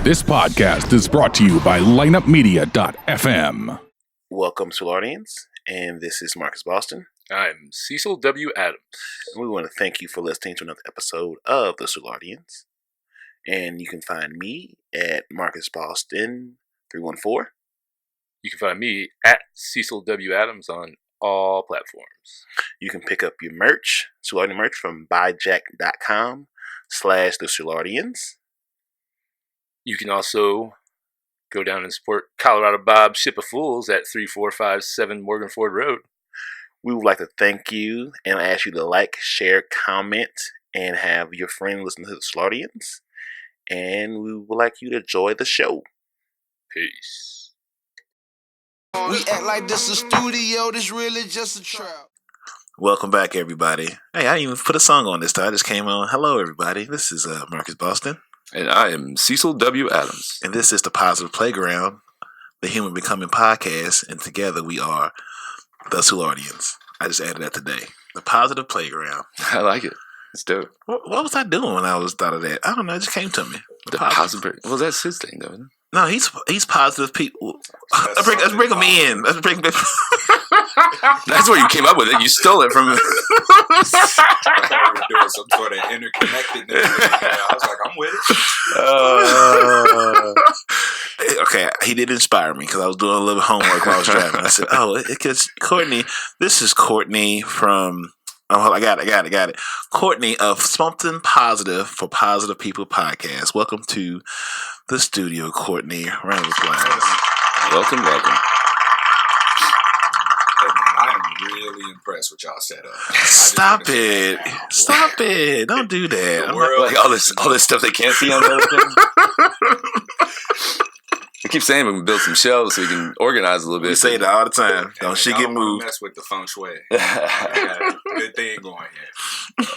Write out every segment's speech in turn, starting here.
This podcast is brought to you by lineupmedia.fm. Welcome, Soulardians, and this is Marcus Boston. I'm Cecil W. Adams. And we want to thank you for listening to another episode of the Soulardians. And you can find me at Marcus Boston 314. You can find me at Cecil W. Adams on all platforms. You can pick up your merch, Soulardian merch, from buyjack.com/the Soulardians. You can also go down and support Colorado Bob Ship of Fools at 3457 Morganford Rd. We would like to thank you and ask you to like, share, comment, and have your friend listen to the Soulardians. And we would like you to enjoy the show. Peace. We act like this a studio, this really just a trap. Welcome back, everybody. Hey, I didn't even put a song on this time. I just came on. Hello, everybody. This is Marcus Boston. And I am Cecil W. Adams. And this is the Positive Playground, the Human Becoming Podcast. And together we are the Soulardians. I just added that today. The Positive Playground. I like it. It's dope. What was I doing when I thought of that? I don't know. It just came to me. The positive. Well, that's his thing, though, isn't it? No, he's positive people. Let's bring him in. Let's bring him in. That's where you came up with it. You stole it from him. I thought we were doing some sort of interconnectedness. I was like, I'm with it. Okay, he did inspire me because I was doing a little homework while I was driving. I said, because Courtney, this is Courtney from... Oh, I got it. Courtney of Something Positive for Positive People podcast. Welcome to the studio, Courtney. Round of applause. Welcome. Hey, man, I am really impressed with y'all setup. Stop it. Don't do that. Like all this stuff they can't see on the other thing. I keep saying we can build some shelves so we can organize a little bit. We say that all the time. Don't shit get moved. Mess with the feng shui. Got a good thing going here.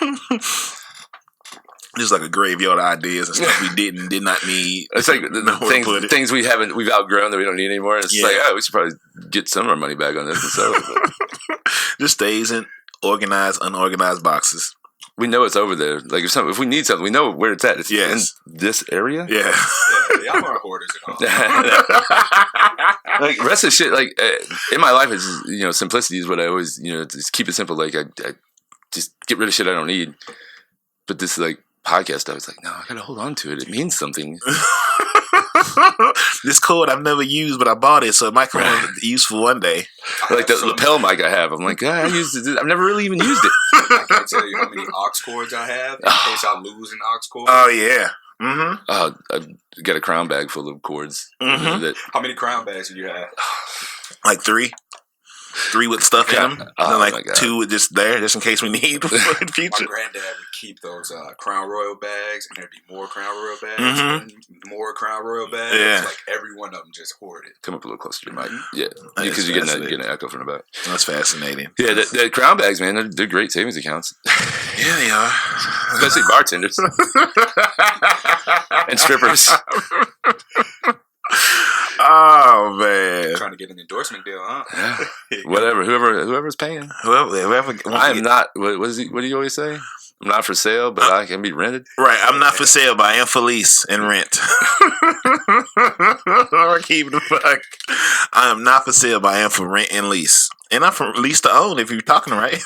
Just like a graveyard of ideas and stuff we did not need. It's like the things we've outgrown that we don't need anymore. And it's like, we should probably get some of our money back on this and sell it. Just stays in organized, unorganized boxes. We know it's over there. Like if we need something, we know where it's at. It's in this area. Yeah. Y'all are hoarders and all. Like rest of shit. Like in my life, it's simplicity is what I always just keep it simple. Like I just get rid of shit I don't need. But this like podcast stuff, it's like no, I gotta hold on to it. It means something. This code I've never used, but I bought it, so it might come useful one day. Like the lapel mic I have, I'm like, I used it. I've never really even used it. I can't tell you how many aux cords I have in case I lose an aux cord. Oh yeah. Mm-hmm. I've got a crown bag full of cords. Mm-hmm. How many crown bags do you have? Like 3. 3 with stuff in them. Oh, and like 2 with just there, just in case we need for the future. My granddad would keep those Crown Royal bags, and there'd be more Crown Royal bags, and more Crown Royal bags. Yeah. Like every one of them just hoarded. Come up a little closer to your mic. Yeah, because you're getting an echo from the back. That's fascinating. Yeah, the crown bags, man, they're great savings accounts. Yeah, they are. Especially bartenders and strippers. Oh man! Trying to get an endorsement deal, huh? Yeah. Whatever, whoever's paying. Whoever. I am not. What do you always say? I'm not for sale, but I can be rented. Right, I'm not for sale, but I am for lease and rent. Or keep the fuck. I am not for sale, but I am for rent and lease. And I'm for lease to own if you're talking right.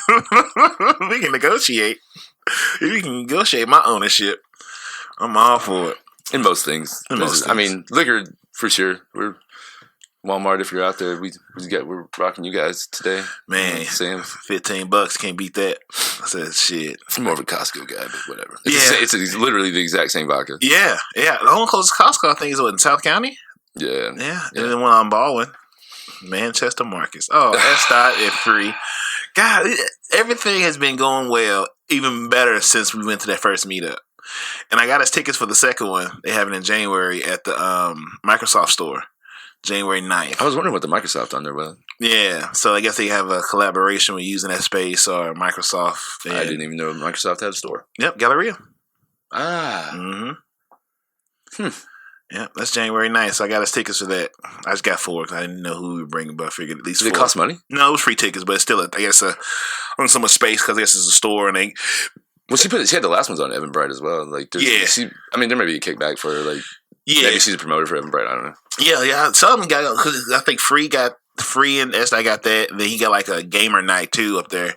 We can negotiate. If we can negotiate my ownership, I'm all for it. In most things. I mean, liquor, for sure. We're Walmart, if you're out there, we're rocking you guys today. Man, $15, can't beat that. I said, shit. I'm more of a Costco guy, but whatever. It's literally the exact same vodka. Yeah. The only closest Costco, I think, is in South County? Yeah. And then one on Baldwin. Manchester Marcus. Oh, STIs is free. God, everything has been going well, even better since we went to that first meetup. And I got us tickets for the second one. They have it in January at the Microsoft Store. January 9th. I was wondering what the Microsoft on there was. Yeah, so I guess they have a collaboration with Using That Space or Microsoft. I didn't even know Microsoft had a store. Yep, Galleria. Ah. Mm-hmm. Yep, that's January 9th, so I got us tickets for that. I just got 4 because I didn't know who we were bringing, but I figured at least 4. Did it cost money? No, it was free tickets, but it's still, I guess, on so much space because I guess it's a store and they... Well, she had the last ones on Evan Bright as well. Like, there may be a kickback for like Yeah. Maybe she's a promoter for Evan Bright. I don't know. Yeah. Some got, because I think Free and STI got that. Then he got like a gamer night too up there,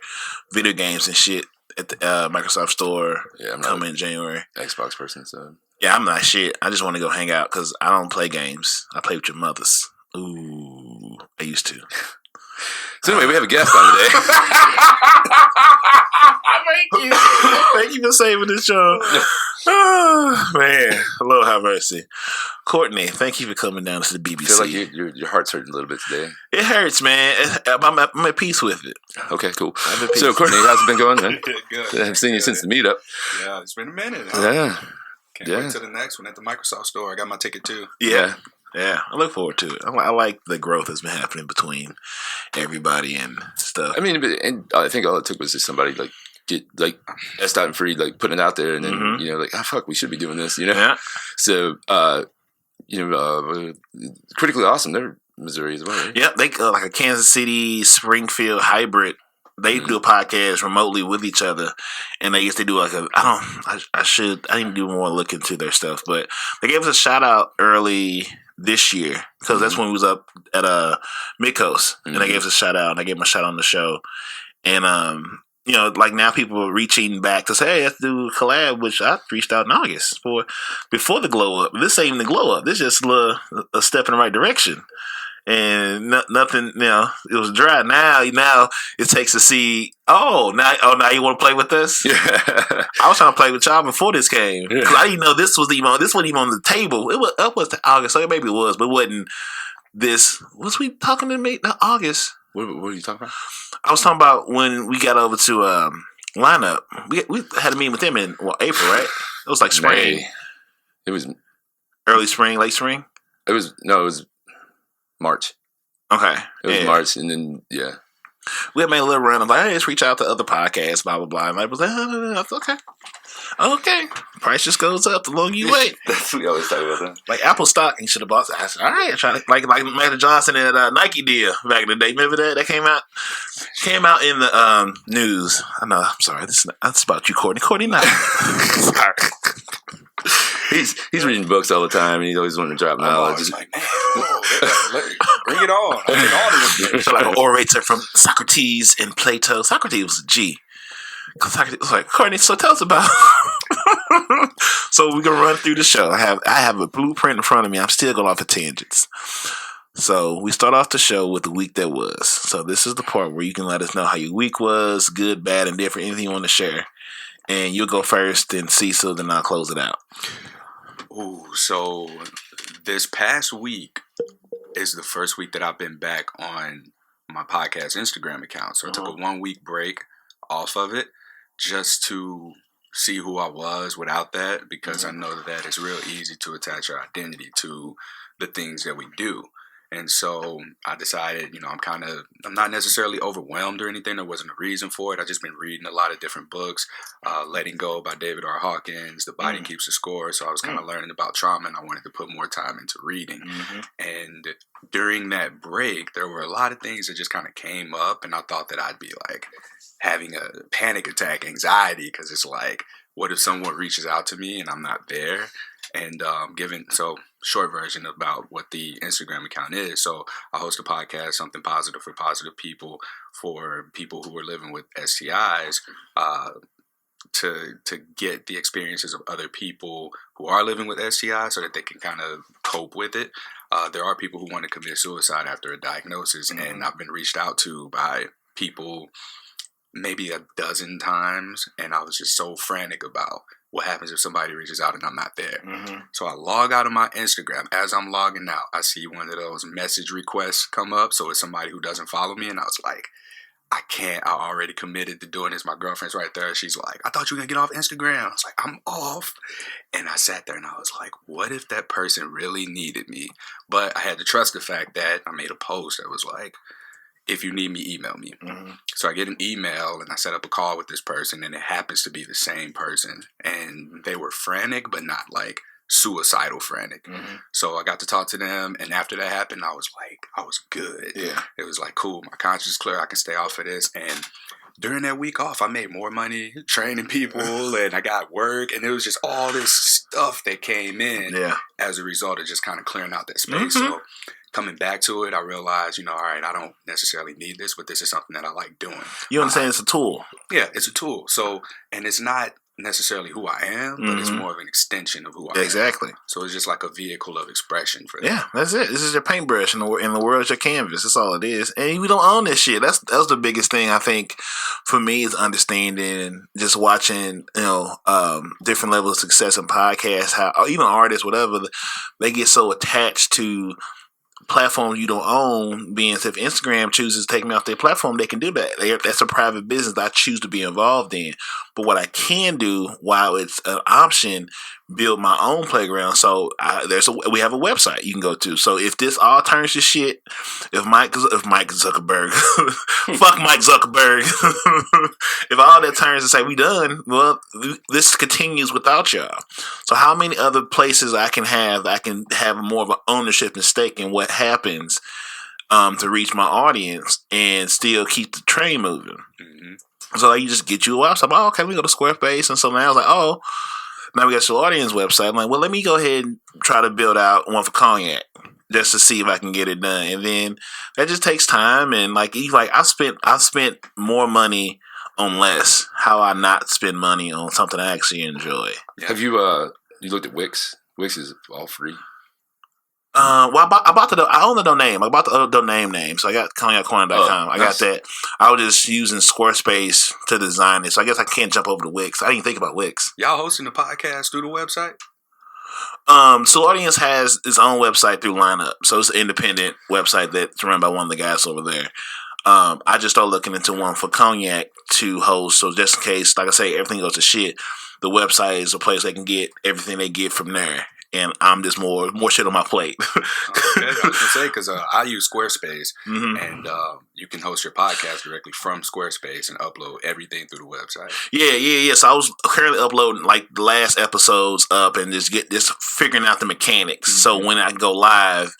video games and shit at the Microsoft Store. Yeah, I'm not coming in January. Xbox person, so Yeah, I'm not shit. I just want to go hang out because I don't play games. I play with your mothers. Ooh, I used to. So anyway, we have a guest on today. Thank you. Thank you for saving the show. Oh, man, Lord have mercy. Courtney, thank you for coming down to the BBC. I feel like your heart's hurting a little bit today. It hurts, man. I'm at peace with it. Okay, cool. So Courtney, how's it been going, man? Good. I haven't seen you since the meetup. Yeah, it's been a minute. Yeah. Can't wait till the next one at the Microsoft Store. I got my ticket too. Yeah. I look forward to it. I like the growth that's been happening between everybody and stuff. I mean, and I think all it took was just somebody like get like S. and Free like putting it out there, and then you know, like, oh fuck, we should be doing this, you know. Yeah. So Critically Awesome, they're Missouri as well, right? Yeah, they like a Kansas City Springfield hybrid. They do a podcast remotely with each other, and they used to do like I didn't do more look into their stuff, but they gave us a shout out early this year because that's when we was up at Midcoast, and they gave us a shout out, and I gave them a shout out on the show, and you know, like now people are reaching back to say, hey, let's do a collab, which I reached out in August before the glow up. This ain't even the glow up. This is just a step in the right direction. And nothing, you know, it was dry. Now it takes to see. Now you want to play with us? Yeah. I was trying to play with y'all before this came. Yeah. I didn't know this wasn't even on the table. It was to August, so maybe it was, but it wasn't this. Was we talking to me? Not August. What are you talking about? I was talking about when we got over to Lineup. We had a meeting with them in April, right? It was like spring. May. It was early spring, late spring. It was March. Okay. It was March, and then we had made a little run. I'm like, hey, let's reach out to other podcasts, blah blah blah. And I was like, no, okay. Price just goes up the longer you wait. That's what we always talk about that. Like Apple stock, you should have bought. I said, all right, try to like Magic Johnson and Nike deal back in the day. Remember that? That came out in the news. I know. I'm sorry. That's about you, Courtney. Courtney, not. Sorry. He's reading books all the time, and he's always wanting to drop knowledge. It's like, man, bring it on. I need all of this. So like an orator from Socrates and Plato. Socrates was a G. Socrates was like, Courtney, so tell us about. So we're gonna run through the show. I have a blueprint in front of me. I'm still going off of tangents. So we start off the show with the week that was. So this is the part where you can let us know how your week was, good, bad, and different. Anything you want to share. And you'll go first, then Cecil, then I'll close it out. Ooh, so this past week is the first week that I've been back on my podcast Instagram account. So I took a 1 week break off of it just to see who I was without that, because I know that it's real easy to attach our identity to the things that we do. And so I decided, I'm not necessarily overwhelmed or anything. There wasn't a reason for it. I've just been reading a lot of different books. Letting Go by David R. Hawkins, The Body Keeps the Score. So I was kind of learning about trauma, and I wanted to put more time into reading. And during that break, there were a lot of things that just kind of came up, and I thought that I'd be like having a panic attack, anxiety, because it's like, what if someone reaches out to me and I'm not there? And short version about what the Instagram account is. So I host a podcast, Something Positive for Positive People, for people who are living with STIs, to get the experiences of other people who are living with STIs so that they can kind of cope with it. There are people who want to commit suicide after a diagnosis, and I've been reached out to by people maybe a dozen times, and I was just so frantic about what happens if somebody reaches out and I'm not there. So I log out of my Instagram. As I'm logging out, I see one of those message requests come up. So it's somebody who doesn't follow me, and I was like, I can't. I already committed to doing this. My girlfriend's right there. She's like, I thought you were going to get off Instagram. I was like, I'm off. And I sat there and I was like, what if that person really needed me? But I had to trust the fact that I made a post that was like, if you need me, email me. So I get an email and I set up a call with this person, and it happens to be the same person. And they were frantic, but not like suicidal frantic. So I got to talk to them, and after that happened, I was good. Yeah. It was like, cool, my conscience is clear, I can stay off of this. And during that week off, I made more money training people, and I got work, and it was just all this stuff that came in as a result of just kind of clearing out that space. So coming back to it, I realized, all right, I don't necessarily need this, but this is something that I like doing. You understand it's a tool. Yeah, it's a tool. So, and it's not necessarily who I am, but it's more of an extension of who I am. Exactly. So it's just like a vehicle of expression for them. Yeah, that's it. This is your paintbrush, and the world is your canvas. That's all it is. And we don't own this shit. That was the biggest thing, I think, for me, is understanding, just watching, different levels of success in podcasts, how even artists, whatever, they get so attached to platform you don't own, being if Instagram chooses to take me off their platform, they can do that. That's a private business that I choose to be involved in. But what I can do, while it's an option, build my own playground. So we have a website you can go to. So if this all turns to shit, if Mike Zuckerberg, fuck Mike Zuckerberg, if all that turns to say we done, well, this continues without y'all. So how many other places I can have more of an ownership and stake in what happens to reach my audience and still keep the train moving. So you just get you a website. I'm like, okay, we go to Squarespace. And so now I was like, now we got Soulardians website. I'm like, well, let me go ahead and try to build out one for cognac just to see if I can get it done. And then that just takes time. And I've spent more money on less. How I not spend money on something I actually enjoy. Have you looked at Wix? Wix is all free. I own the domain. I bought the domain name, so I got cognaccorner.com. I got that. I was just using Squarespace to design it, so I guess I can't jump over to Wix. I didn't think about Wix. Y'all hosting the podcast through the website? Soulardians has its own website through Lineup, so it's an independent website that's run by one of the guys over there. I just started looking into one for cognac to host, so just in case, like I say, everything goes to shit, the website is a place they can get everything they get from there. And I'm just more shit on my plate. Okay, I was gonna say, because I use Squarespace, and you can host your podcast directly from Squarespace and upload everything through the website. Yeah. So I was currently uploading like the last episodes up and just figuring out the mechanics. So when I go live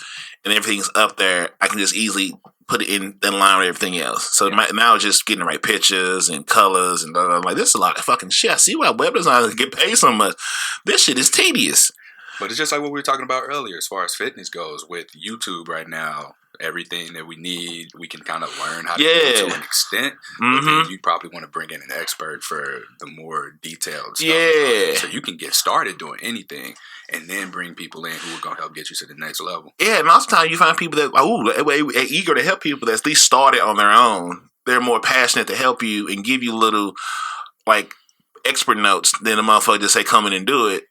and everything's up there, I can just easily put it in line with everything else. So now it's just getting the right pictures and colors and blah, blah, blah. Like, this is a lot of fucking shit. I see why web designers get paid so much. This shit is tedious. But it's just like what we were talking about earlier as far as fitness goes. With YouTube right now, everything that we need, we can kind of learn how to do it to an extent. But then you probably want to bring in an expert for the more detailed stuff. Yeah. So you can get started doing anything and then bring people in who are going to help get you to the next level. Yeah, and most of the time you find people that are eager to help people that's at least started on their own. They're more passionate to help you and give you little, like, expert notes than a motherfucker just say, come in and do it.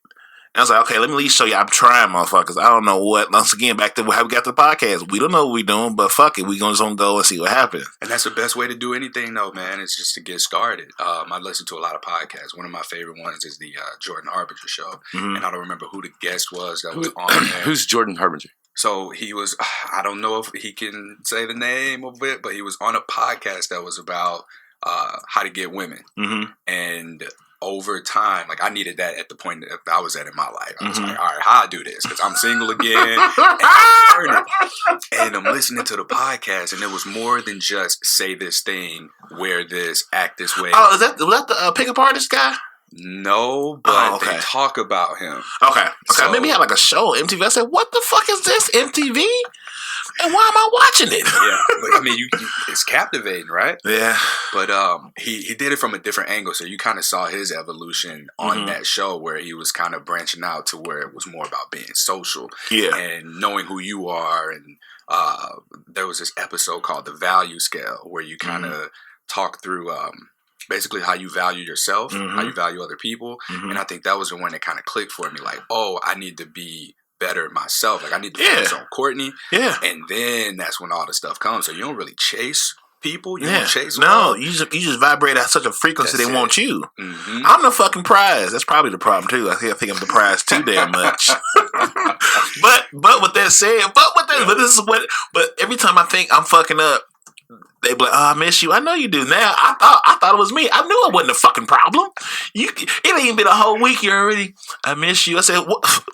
And I was like, okay, let me at least show you I'm trying, motherfuckers. I don't know what. Once again, back to how we got the podcast. We don't know what we're doing, but fuck it. We're going to go and see what happens. And that's the best way to do anything, though, man, is just to get started. I listen to a lot of podcasts. One of my favorite ones is the Jordan Harbinger show. And I don't remember who the guest was that was on there. Who's Jordan Harbinger? So he was, I don't know if he can say the name of it, but he was on a podcast that was about how to get women. And over time, like, I needed that at the point that I was at in my life. I was like, all right, how I do this? Because I'm single again. And I'm learning. And I'm listening to the podcast, and it was more than just say this thing, wear this, act this way. Oh, was that the pickup artist guy? No, but they talk about him. Okay. So, maybe he had like a show on MTV. I said, what the fuck is this, MTV? And why am I watching it? Yeah, but I mean, it's captivating, right? Yeah. But he did it from a different angle, so you kind of saw his evolution on that show, where he was kind of branching out to where it was more about being social, and knowing who you are. And there was this episode called The Value Scale, where you kind of talk through basically how you value yourself, how you value other people, and I think that was the one that kind of clicked for me. Like, oh, I need to be better myself. Like, I need to focus on Courtney. Yeah. And then that's when all the stuff comes. So you don't really chase people. You don't chase them. No, you just vibrate at such a frequency they want you. I'm the fucking prize. That's probably the problem too. I think I'm the prize too damn much. but with that said, but every time I think I'm fucking up, they be like, oh, I miss you. I know you do now. I thought it was me. I knew it wasn't a fucking problem. It ain't even been a whole week. You already, I miss you. I said,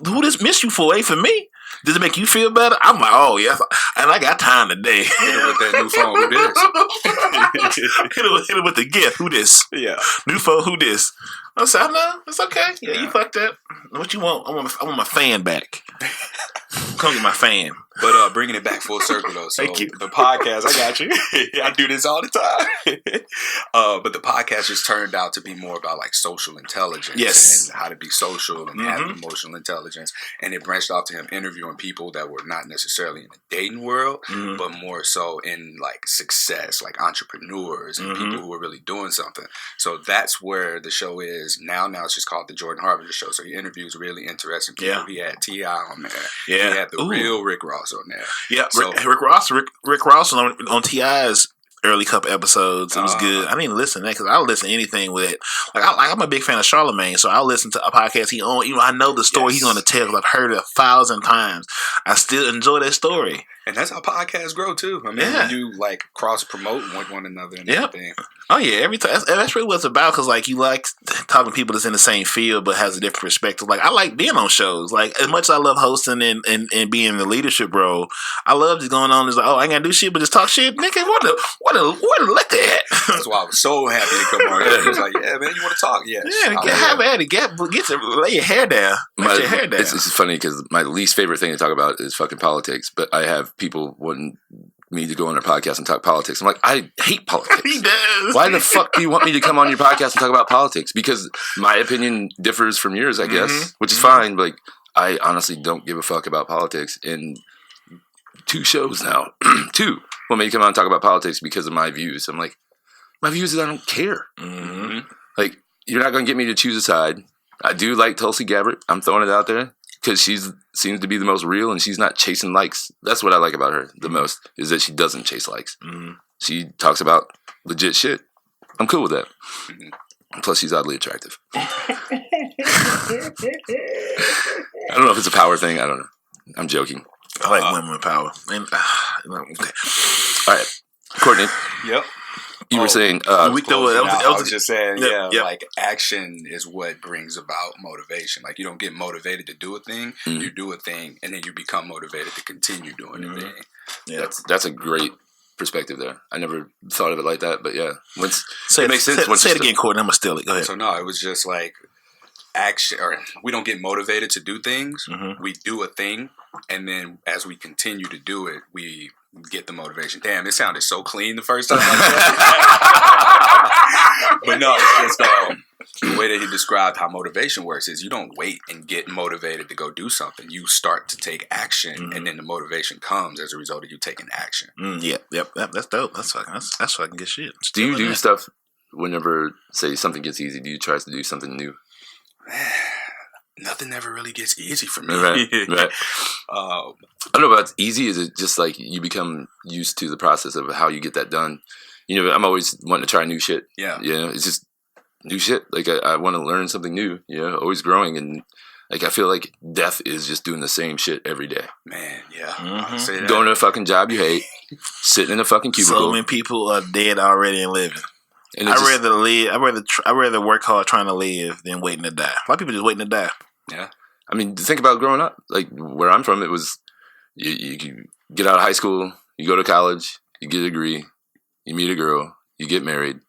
who does miss you for? Ain't for me. Does it make you feel better? I'm like, oh yeah, and I got time today. Hit it with that new phone. Who this? hit it with the gift. Who this? Yeah. New phone. Who this? I said, no, it's okay. Yeah, you fucked up. What you want? I want my fan back. Come get my fan. But bringing it back full circle though, so Thank you. the podcast, I got you. I do this all the time. But the podcast just turned out to be more about like social intelligence, Yes, and how to be social and have emotional intelligence. And it branched off to him interviewing people that were not necessarily in the dating world, but more so in like success, like entrepreneurs and people who are really doing something. So that's where the show is now. Now it's just called the Jordan Harbinger Show. So he interviews really interesting people. Yeah. He had T.I. on there. Yeah. He had the real Rick Ross on there. Yeah, so, Rick Ross was on T.I.'s early couple episodes. It was good. I didn't listen to that because I'll listen to anything with it. I'm a big fan of Charlemagne, so I'll listen to a podcast he owned. I know the story he's going to tell because I've heard it 1,000 times. I still enjoy that story. And that's how podcasts grow too. I mean, when you like cross promote with one another and everything. Oh yeah, every time. That's really what it's about because like you like talking to people that's in the same field but has a different perspective. Like I like being on shows. Like as much as I love hosting and being in the leadership role, I love just going on. It's like, oh, I ain't gotta do shit but just talk shit. Nigga, what a look at. That's why I was so happy to come on here. He was like, yeah, man, you want to talk? Yes. Yeah, have at it. Get to lay your hair down. Let your hair down. It's funny because my least favorite thing to talk about is fucking politics. But I have people wanting me to go on their podcast and talk politics. I'm like, I hate politics. He does. Why the fuck do you want me to come on your podcast and talk about politics? Because my opinion differs from yours, I guess, which is fine. But like, I honestly don't give a fuck about politics. In 2 shows now, 2 want me to come on and talk about politics because of my views. I'm like, my views is I don't care. Like, you're not going to get me to choose a side. I do like Tulsi Gabbard. I'm throwing it out there. Because she seems to be the most real and she's not chasing likes. That's what I like about her the most, is that she doesn't chase likes. She talks about legit shit. I'm cool with that. Plus, she's oddly attractive. I don't know if it's a power thing. I don't know. I'm joking. I like women with power. And, okay. All right. Courtney. Yep. You were saying, I was just saying, like action is what brings about motivation. Like you don't get motivated to do a thing, you do a thing, and then you become motivated to continue doing the thing. Yeah, that's a great perspective there. I never thought of it like that, but yeah, it makes sense. Say it again, Courtney. I'm gonna steal it. Go ahead. So no, it was just like action, or we don't get motivated to do things. We do a thing, and then as we continue to do it, we get the motivation. Damn, it sounded so clean the first time I said it. But no, it's just the way that he described how motivation works is you don't wait and get motivated to go do something. You start to take action, and then the motivation comes as a result of you taking action. Yep. That's dope. That's fucking good shit. Do you do stuff whenever, say, something gets easy? Do you try to do something new? Nothing ever really gets easy for me. Right. I don't know about easy. Is it just like you become used to the process of how you get that done? You know, I'm always wanting to try new shit. Yeah. You know, it's just new shit. Like I want to learn something new. You know, always growing. And like I feel like death is just doing the same shit every day. Man, yeah. Say that. Going to a fucking job you hate, sitting in a fucking cubicle. So many people are dead already and living. And I'd rather work hard trying to live than waiting to die. A lot of people just waiting to die. Yeah. I mean, think about growing up. Like where I'm from, it was you get out of high school, you go to college, you get a degree, you meet a girl, you get married,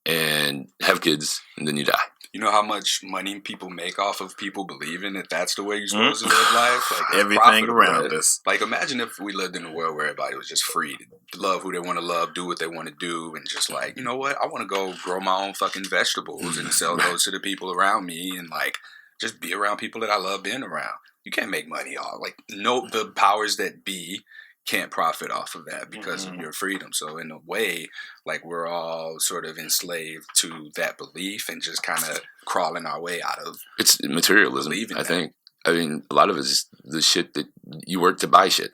and have kids, and then you die. You know how much money people make off of people believing that that's the way you're supposed to live life? Like, everything around us. Like, imagine if we lived in a world where everybody was just free to love who they want to love, do what they want to do, and just like, you know what? I want to go grow my own fucking vegetables and sell those to the people around me and like just be around people that I love being around. You can't make money off. Like, no, the powers that be can't profit off of that because of your freedom. So in a way, like we're all sort of enslaved to that belief and just kind of crawling our way out of it's materialism. I think. I mean, a lot of it is the shit that you work to buy shit.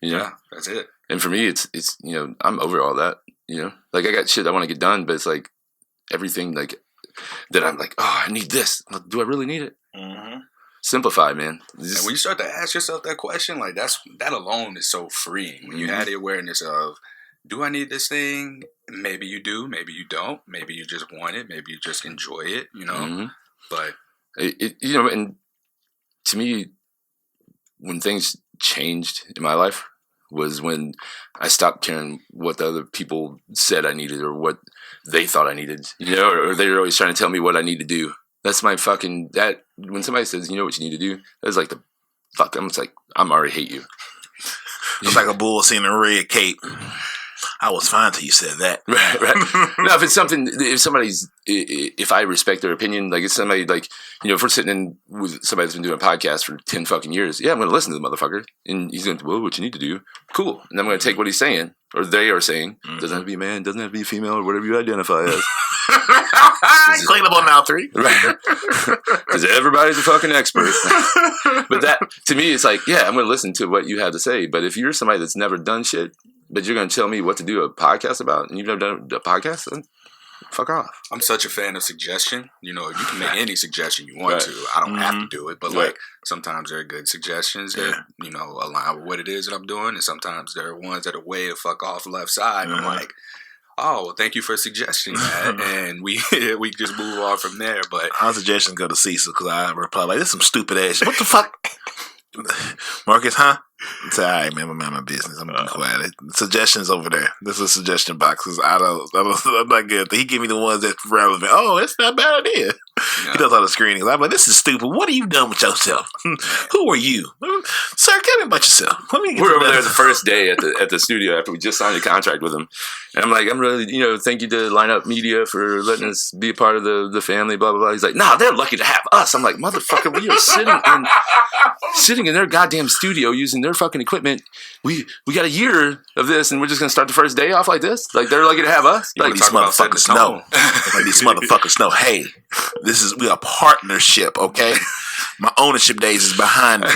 You know? Yeah, that's it. And for me, it's you know, I'm over all that. You know, like I got shit I want to get done, but it's like everything like that. I'm like, oh, I need this. Do I really need it? Simplify, man. And when you start to ask yourself that question, like that alone is so freeing. When you have the awareness of, do I need this thing? Maybe you do, maybe you don't. Maybe you just want it. Maybe you just enjoy it. You know, but you know, and to me, when things changed in my life was when I stopped caring what the other people said I needed or what they thought I needed, or they were always trying to tell me what I need to do. That's my fucking, that, when somebody says, you know what you need to do, that's like the fuck, I'm just like, I'm already hate you. It's like a bull seeing a red cape. I was fine till you said that. Right. No, if it's something, if I respect their opinion, like it's somebody like, if we're sitting in with somebody that's been doing a podcast for 10 fucking years, yeah, I'm going to listen to the motherfucker. And he's going to, well, what you need to do. Cool. And I'm going to take what he's saying, or they are saying. Doesn't have to be a man, doesn't have to be a female, or whatever you identify as. Clean up on now 3. Right. Because everybody's a fucking expert. But that, to me, it's like, yeah, I'm going to listen to what you have to say. But if you're somebody that's never done shit, but you're going to tell me what to do a podcast about, and you've never done a podcast, then fuck off. I'm such a fan of suggestion. You can make any suggestion you want to. I don't have to do it, but like sometimes there are good suggestions that align with what it is that I'm doing, and sometimes there are ones that are way the fuck off left side. And I'm like, oh, well, thank you for suggesting that, and we just move on from there. But our suggestions go to Cecil because I reply like, "This is some stupid ass shit. What the fuck, Marcus? Huh?" It's all right, man. I'm my business. I'm gonna be quiet. Suggestions over there. This is a suggestion box because I'm not good. He give me the ones that's relevant. Oh, it's not a bad idea. Yeah. He does all the screenings. I'm like, this is stupid. What have you done with yourself? Who are you, sir? Tell me about yourself. We're over there the first day at the studio after we just signed a contract with him, and I'm like, I'm really, thank you to Line Up Media for letting us be a part of the family. Blah blah blah. He's like, nah, they're lucky to have us. I'm like, motherfucker, we are sitting in their goddamn studio using their fucking equipment. We got a year of this, and we're just gonna start the first day off like this. Like they're lucky to have us. Like these motherfuckers know. Like these motherfuckers know. Hey, we are partnership. Okay, my ownership days is behind me.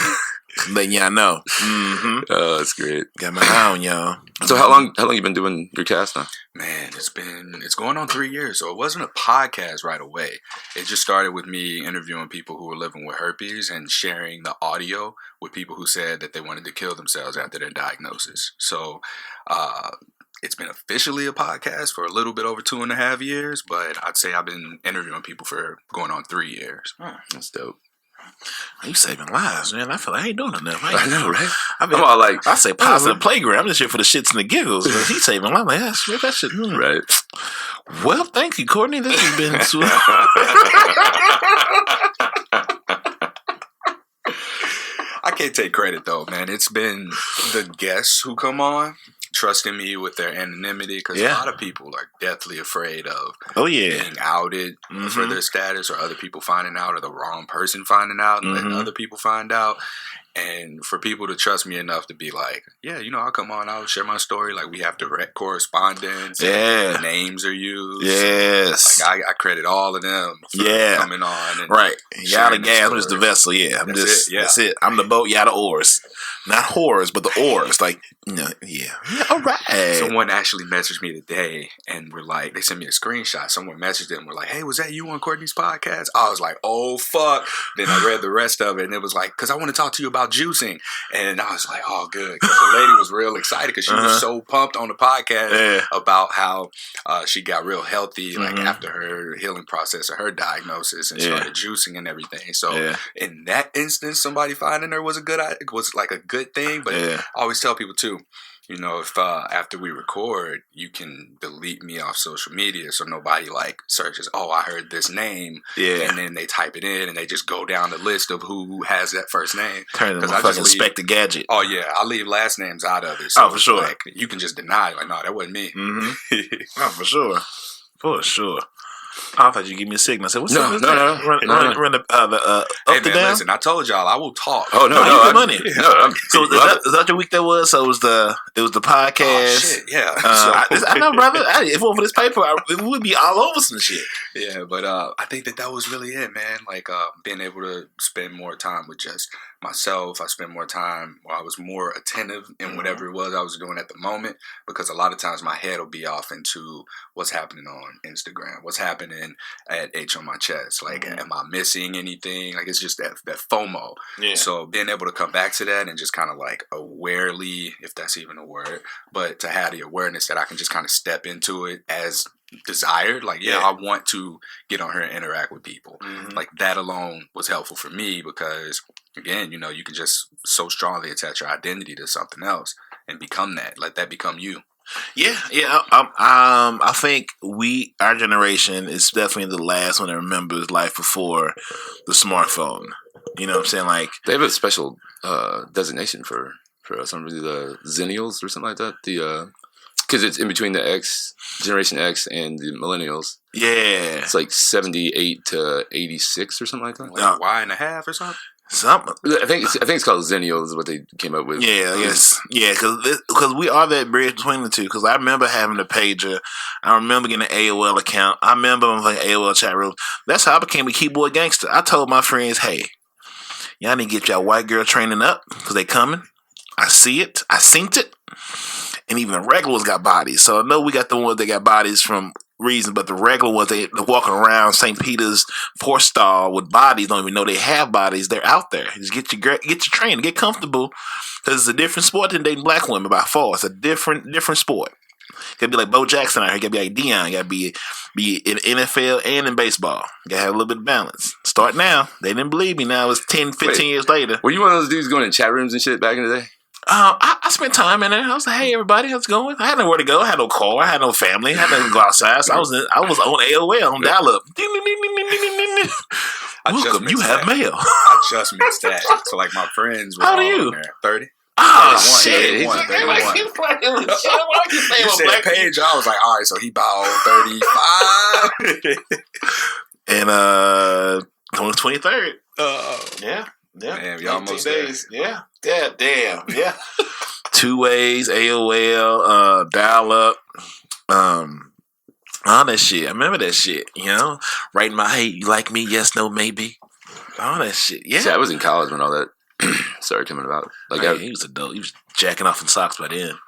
Letting y'all know. Mm-hmm. Oh, that's great. Got my eye on y'all. So how long you been doing your cast now? Man, it's going on 3 years. So it wasn't a podcast right away. It just started with me interviewing people who were living with herpes and sharing the audio with people who said that they wanted to kill themselves after their diagnosis. So it's been officially a podcast for a little bit over 2.5 years, but I'd say I've been interviewing people for going on 3 years. That's dope. You saving lives, man. I feel like I ain't doing enough. I know, right? I'm all like, I say positive playground. I'm just here for the shits and the giggles. But he's saving lives. Like, that shit. Right. Well, thank you, Courtney. This has been sweet. I can't take credit though, man. It's been the guests who come on trusting me with their anonymity because a lot of people are deathly afraid of being outed for their status or other people finding out or the wrong person finding out and letting other people find out. And for people to trust me enough to be like, yeah, I'll come on, I'll share my story. Like, we have direct correspondence. Yeah. Names are used. Yes. Like, I credit all of them for coming on. And right. Y'all the gas, I'm just the vessel. Yeah. That's it. I'm the boat, y'all the oars. Not whores, but the oars. Like, yeah. All right. Someone actually messaged me today and were like, they sent me a screenshot. Someone messaged them and were like, hey, was that you on Courtney's podcast? I was like, oh, fuck. Then I read the rest of it and it was like, because I want to talk to you about juicing. And I was like, oh, good. Because the lady was real excited because she was so pumped on the podcast about how she got real healthy like after her healing process or her diagnosis and started juicing and everything. So in that instance, somebody finding her was like a good thing. But I always tell people too, if after we record, you can delete me off social media so nobody like searches, oh, I heard this name, and then they type it in and they just go down the list of who has that first name. Turn into a fucking Inspector Gadget. Oh yeah, I leave last names out of it. So for sure. Like, you can just deny it. Like, no, that wasn't me. Oh, for sure. For sure. I thought you give me a signal. I said, "What's up?" No. Run the up hey, to man, down. Listen, I told y'all I will talk. Oh no, money. So is that the week that was? So it was the podcast. Oh, shit, yeah. I know, brother. If it weren't for this paper, it would be all over some shit. Yeah, but I think that was really it, man. Like being able to spend more time with just myself. I spent more time where I was more attentive in whatever it was I was doing at the moment, because a lot of times my head will be off into what's happening on Instagram, what's happening at H on my chest. Like, am I missing anything? Like, it's just that FOMO. Yeah. So being able to come back to that and just kind of like awarely, if that's even a word, but to have the awareness that I can just kind of step into it as desired. Like, Yeah. I want to get on here and interact with people. Mhm. Like, that alone was helpful for me because, again, you can just so strongly attach your identity to something else and become that. Let that become you. Yeah. I think our generation is definitely the last one that remembers life before the smartphone. You know what I'm saying? Like, They have a special designation for some of the Zennials or something like that. Because it's in between the Generation X and the Millennials. yeah, It's like 78 to 86 or something like that. Like Y and a half or something. something. I think it's called Zennials is what they came up with. Yeah, yes, yeah, because we are that bridge between the two. Because I remember having a pager, I remember getting an AOL account, I remember like AOL chat room. That's how I became a keyboard gangster. I told my friends, "Hey, y'all need to get y'all white girl training up because they coming. I see it, I synced it, and even the regular ones got bodies. So I know we got the ones that got bodies from reason, but the regular ones they're walking around St. Peter's Port Stall with bodies, don't even know they have bodies. They're out there. Just get your training, get comfortable, because it's a different sport than dating black women by far. It's a different sport. Gotta be like Bo Jackson out here. Gotta be like Deion. Gotta be in NFL and in baseball. Gotta have a little bit of balance. Start now. They didn't believe me. Now it's 10, 15 years later. Were you one of those dudes going in chat rooms and shit back in the day? I spent time in there. I was like, "Hey, everybody, how's it going?" I had nowhere to go. I had no car. I had no family. I had nothing to go outside. So I was on AOL on dial up. Welcome, you have mail. I just missed that. So, like, my friends were How old are all you? in there. 30. Oh, 31, shit. 31, 31. Why you saying You about said black people? Paige, I was like, all right, so he about 35. And on the 23rd. Yeah. Man, we almost 18 there. days. Yeah. Damn. Yeah. 2 ways, AOL, dial up, all that shit. I remember that shit, writing my, "Hey, you like me? Yes, no, maybe." All that shit. Yeah. See, I was in college when all that started coming about. Like, Hey, he was adult. He was jacking off in socks by then.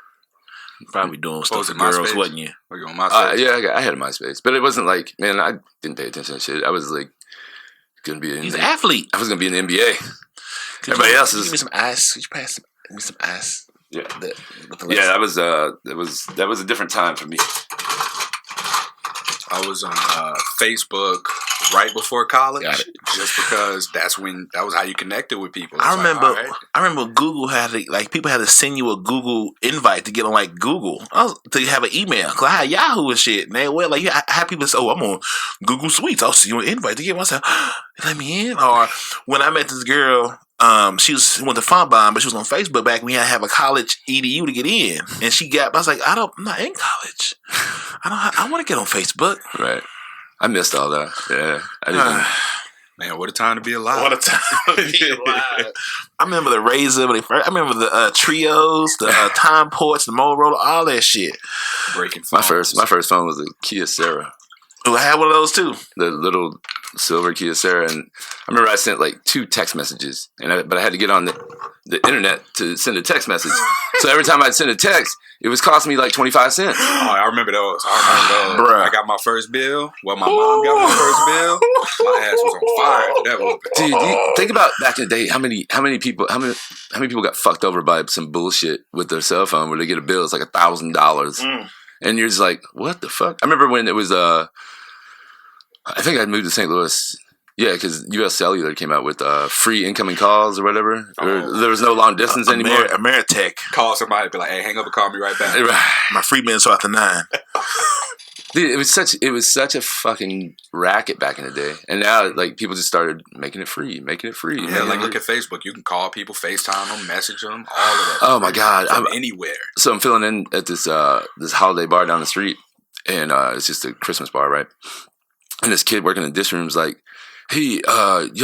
Probably doing stuff was with it, girls, MySpace? wasn't you? We're going MySpace. yeah, I had a MySpace, but it wasn't like, man, I didn't pay attention to shit. I was like gonna be He's an athlete. I was gonna be in the NBA. Everybody else is. Give me some ice. Could you pass me some ice? Yeah, Yeah. that was a different time for me. I was on Facebook right before college, Got it. just because that was how you connected with people. I It's like, remember. all right. I remember Google had people had to send you a Google invite to get on like Google to have an email. Cause I had Yahoo and shit. And I had people say, "Oh, I'm on Google Suites. I'll see you an invite to get myself. Let me in." Or when I met this girl, she went to Fontbonne, but she was on Facebook back when we had to have a college EDU to get in. And I was like, I'm not in college. I want to get on Facebook. Right. I missed all that. Yeah. I didn't. Man, what a time to be alive. What a time to be alive. I remember the Razor, I remember the Trios, the Time Ports, the Motorola, all that shit. Breaking My phones. first phone was a Kia Sarah, Oh, I had one of those too. the little silver Kia Sarah, and I remember I sent like 2 text messages, but I had to get on the internet to send a text message. So every time I'd send a text, it was costing me like 25 cents. Oh, I remember those. Bruh. I got my first bill. Well, my mom got my first bill. My ass was on fire after that one. Dude, you think about back in the day, how many people got fucked over by some bullshit with their cell phone where they get a bill, it's like $1,000, and you're just like, what the fuck? I remember when it was I think I moved to St. Louis. Yeah, because U.S. Cellular came out with free incoming calls or whatever. Or there was no long distance anymore. Ameritech. Call somebody, be like, "Hey, hang up and call me right back." My free minutes are after 9. Dude, it was such a fucking racket back in the day, and now like people just started making it free. Yeah, like look at Facebook. You can call people, FaceTime them, message them, all of that. Oh my God, from anywhere. So I'm filling in at this holiday bar down the street, and it's just a Christmas bar, right? And this kid working in the dish room is like, "Hey, you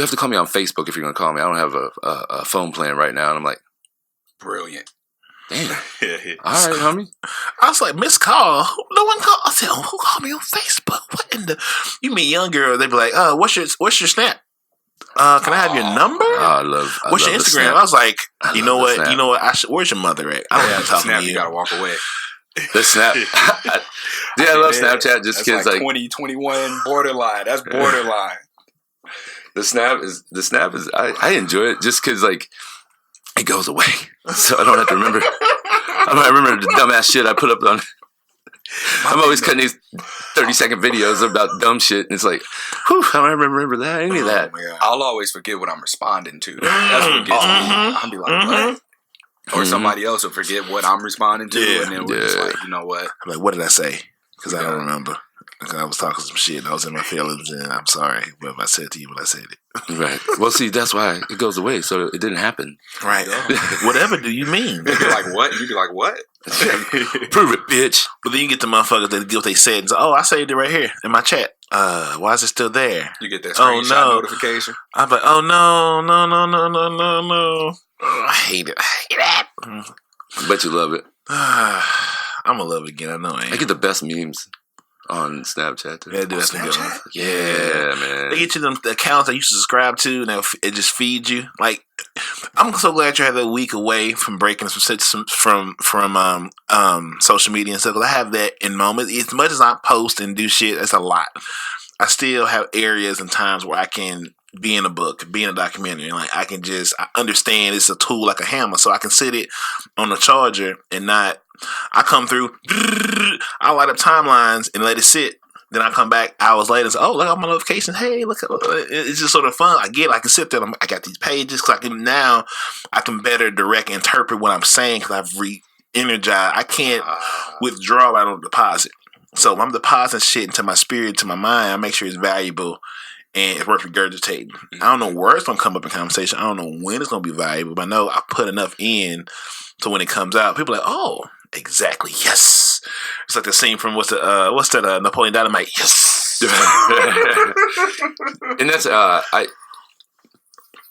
have to call me on Facebook if you're gonna call me. I don't have a phone plan right now." And I'm like, Brilliant. "Damn, all right, homie." I was like, "Missed call? No one called." I said, "Oh, who called me on Facebook? What in the?" You mean young girl? They be like, what's your snap? Can I have your number? I What's love your the Instagram?" snap. I was like, I "You love know the what? snap. You know what? Where's your mother at? I don't have to talk Snap, to you you." gotta walk away. The snap. Yeah, I love Snapchat just That's because like like 2021 borderline. That's borderline. the snap is I enjoy it just because like it goes away, so I don't have to remember. I don't remember the dumbass shit I put up on. I'm always cutting these 30-second videos about dumb shit, and it's like, whew, I don't remember that, any of that. I'll always forget what I'm responding to. That's what gets me. I'll be like, what? Or somebody else will forget what I'm responding to, and then we're just like, you know what? I'm like, what did I say? Because I don't remember. Because I was talking some shit and I was in my feelings, and I'm sorry what I said to you when I said it. Right. Well, see, that's why it goes away, so it didn't happen. Right. Whatever do you mean? You'd be like, what? You'd be like, what? Prove it, bitch. But then you get the motherfuckers that get what they said and say, oh, I saved it right here in my chat. Why is it still there? You get that screenshot notification. I'm like, oh no. I hate it. I bet you love it. I'm gonna love it again. I know I am. I get the best memes on Snapchat. Yeah, dude, that's a good one. Yeah, man. They get you them the accounts that you should subscribe to, and it just feeds you. Like, I'm so glad you had that week away from breaking from social media and stuff. Cause I have that in moments. As much as I post and do shit, that's a lot. I still have areas and times where I can be in a book, be in a documentary, and like I understand it's a tool like a hammer, so I can sit it on the charger and not. I come through, I light up timelines and let it sit. Then I come back hours later and say, oh, look at my notifications. Hey, look at it's just sort of fun. I can sit there. I got these pages because I can better direct and interpret what I'm saying because I've re-energized. I can't withdraw. I don't deposit. So if I'm depositing shit into my spirit, to my mind, I make sure it's valuable and it's worth regurgitating. I don't know where it's going to come up in conversation. I don't know when it's going to be valuable, but I know I put enough in so when it comes out, people are like, oh, exactly, yes. It's like the scene from what's that Napoleon Dynamite? Yes. And that's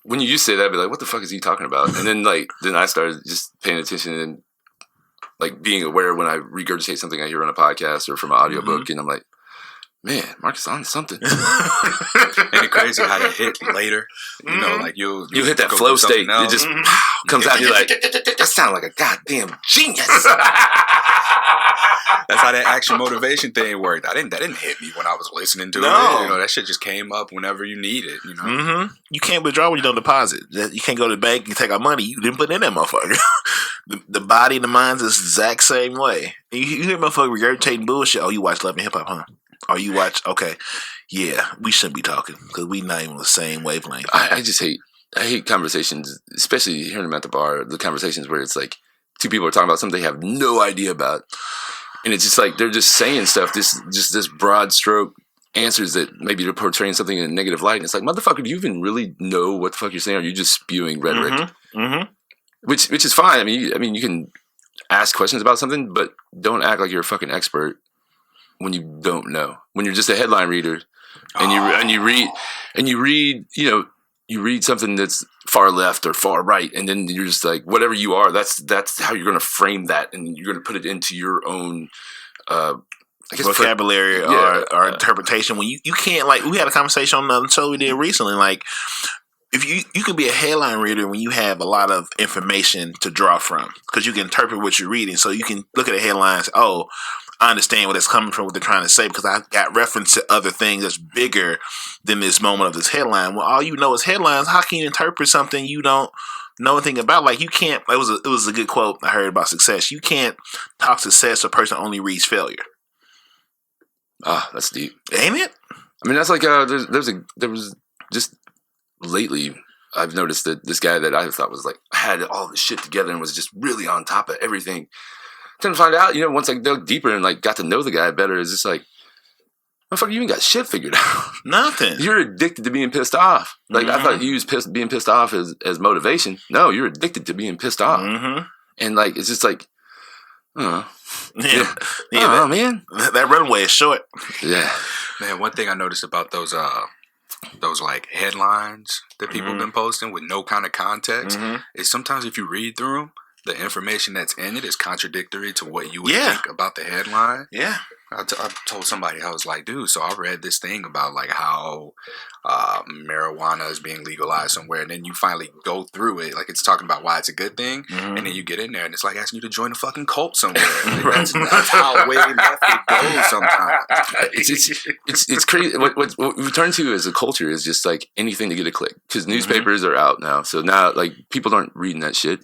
when you say that, I'd be like, what the fuck is he talking about? And then I started just paying attention and like being aware when I regurgitate something I hear on a podcast or from an audiobook, and I'm like, man, Marcus on something. Ain't it crazy how they hit later? You know, like you hit that flow state. It just comes out. You're like, that sounds like a goddamn genius. That's how that action motivation thing worked. That didn't hit me when I was listening to it. You know, that shit just came up whenever you need it. You know, you can't withdraw when you don't deposit. You can't go to the bank and take out money you didn't put in that motherfucker. The body and the mind's the exact same way. You hear motherfucker regurgitating bullshit. Oh, you watch Love and Hip Hop, huh? Oh, you watch? Okay, yeah, we shouldn't be talking because we not even on the same wavelength. I hate conversations, especially hearing them at the bar. The conversations where it's like two people are talking about something they have no idea about, and it's just like they're just saying stuff. This broad stroke answers that maybe they're portraying something in a negative light. And it's like, motherfucker, do you even really know what the fuck you're saying? Or are you just spewing rhetoric? Which is fine. I mean, you can ask questions about something, but don't act like you're a fucking expert when you don't know. When you're just a headline reader and you read something that's far left or far right, and then you're just like, whatever you are, that's how you're going to frame that, and you're going to put it into your own vocabulary or interpretation. When you can't, like, we had a conversation on the show we did recently, like, if you can be a headline reader when you have a lot of information to draw from, because you can interpret what you're reading. So you can look at the headlines. Oh, I understand where that's coming from, what they're trying to say, because I got reference to other things that's bigger than this moment of this headline. Well, all you know is headlines. How can you interpret something you don't know anything about? Like, you can't. It was a good quote I heard about success. You can't talk success to a person only reads failure. Ah, that's deep, ain't it? I mean, that's like there was just lately. I've noticed that this guy that I thought was like had all this shit together and was just really on top of everything. Then find out, once I dug deeper and like got to know the guy better, it's just like, motherfucker, you ain't got shit figured out. Nothing. You're addicted to being pissed off. Like, I thought you used being pissed off as motivation. No, you're addicted to being pissed off. And like, it's just like, man. That runway is short. Yeah. Man, one thing I noticed about those like headlines that people have been posting with no kind of context is sometimes if you read through them, the information that's in it is contradictory to what you would think about the headline. Yeah. I told somebody, I was like, dude, so I read this thing about like how marijuana is being legalized somewhere, and then you finally go through it, like it's talking about why it's a good thing, and then you get in there and it's like asking you to join a fucking cult somewhere. That's how way left it goes sometimes. It's crazy. What we turn to as a culture is just like anything to get a click, because newspapers are out now, so now like people aren't reading that shit.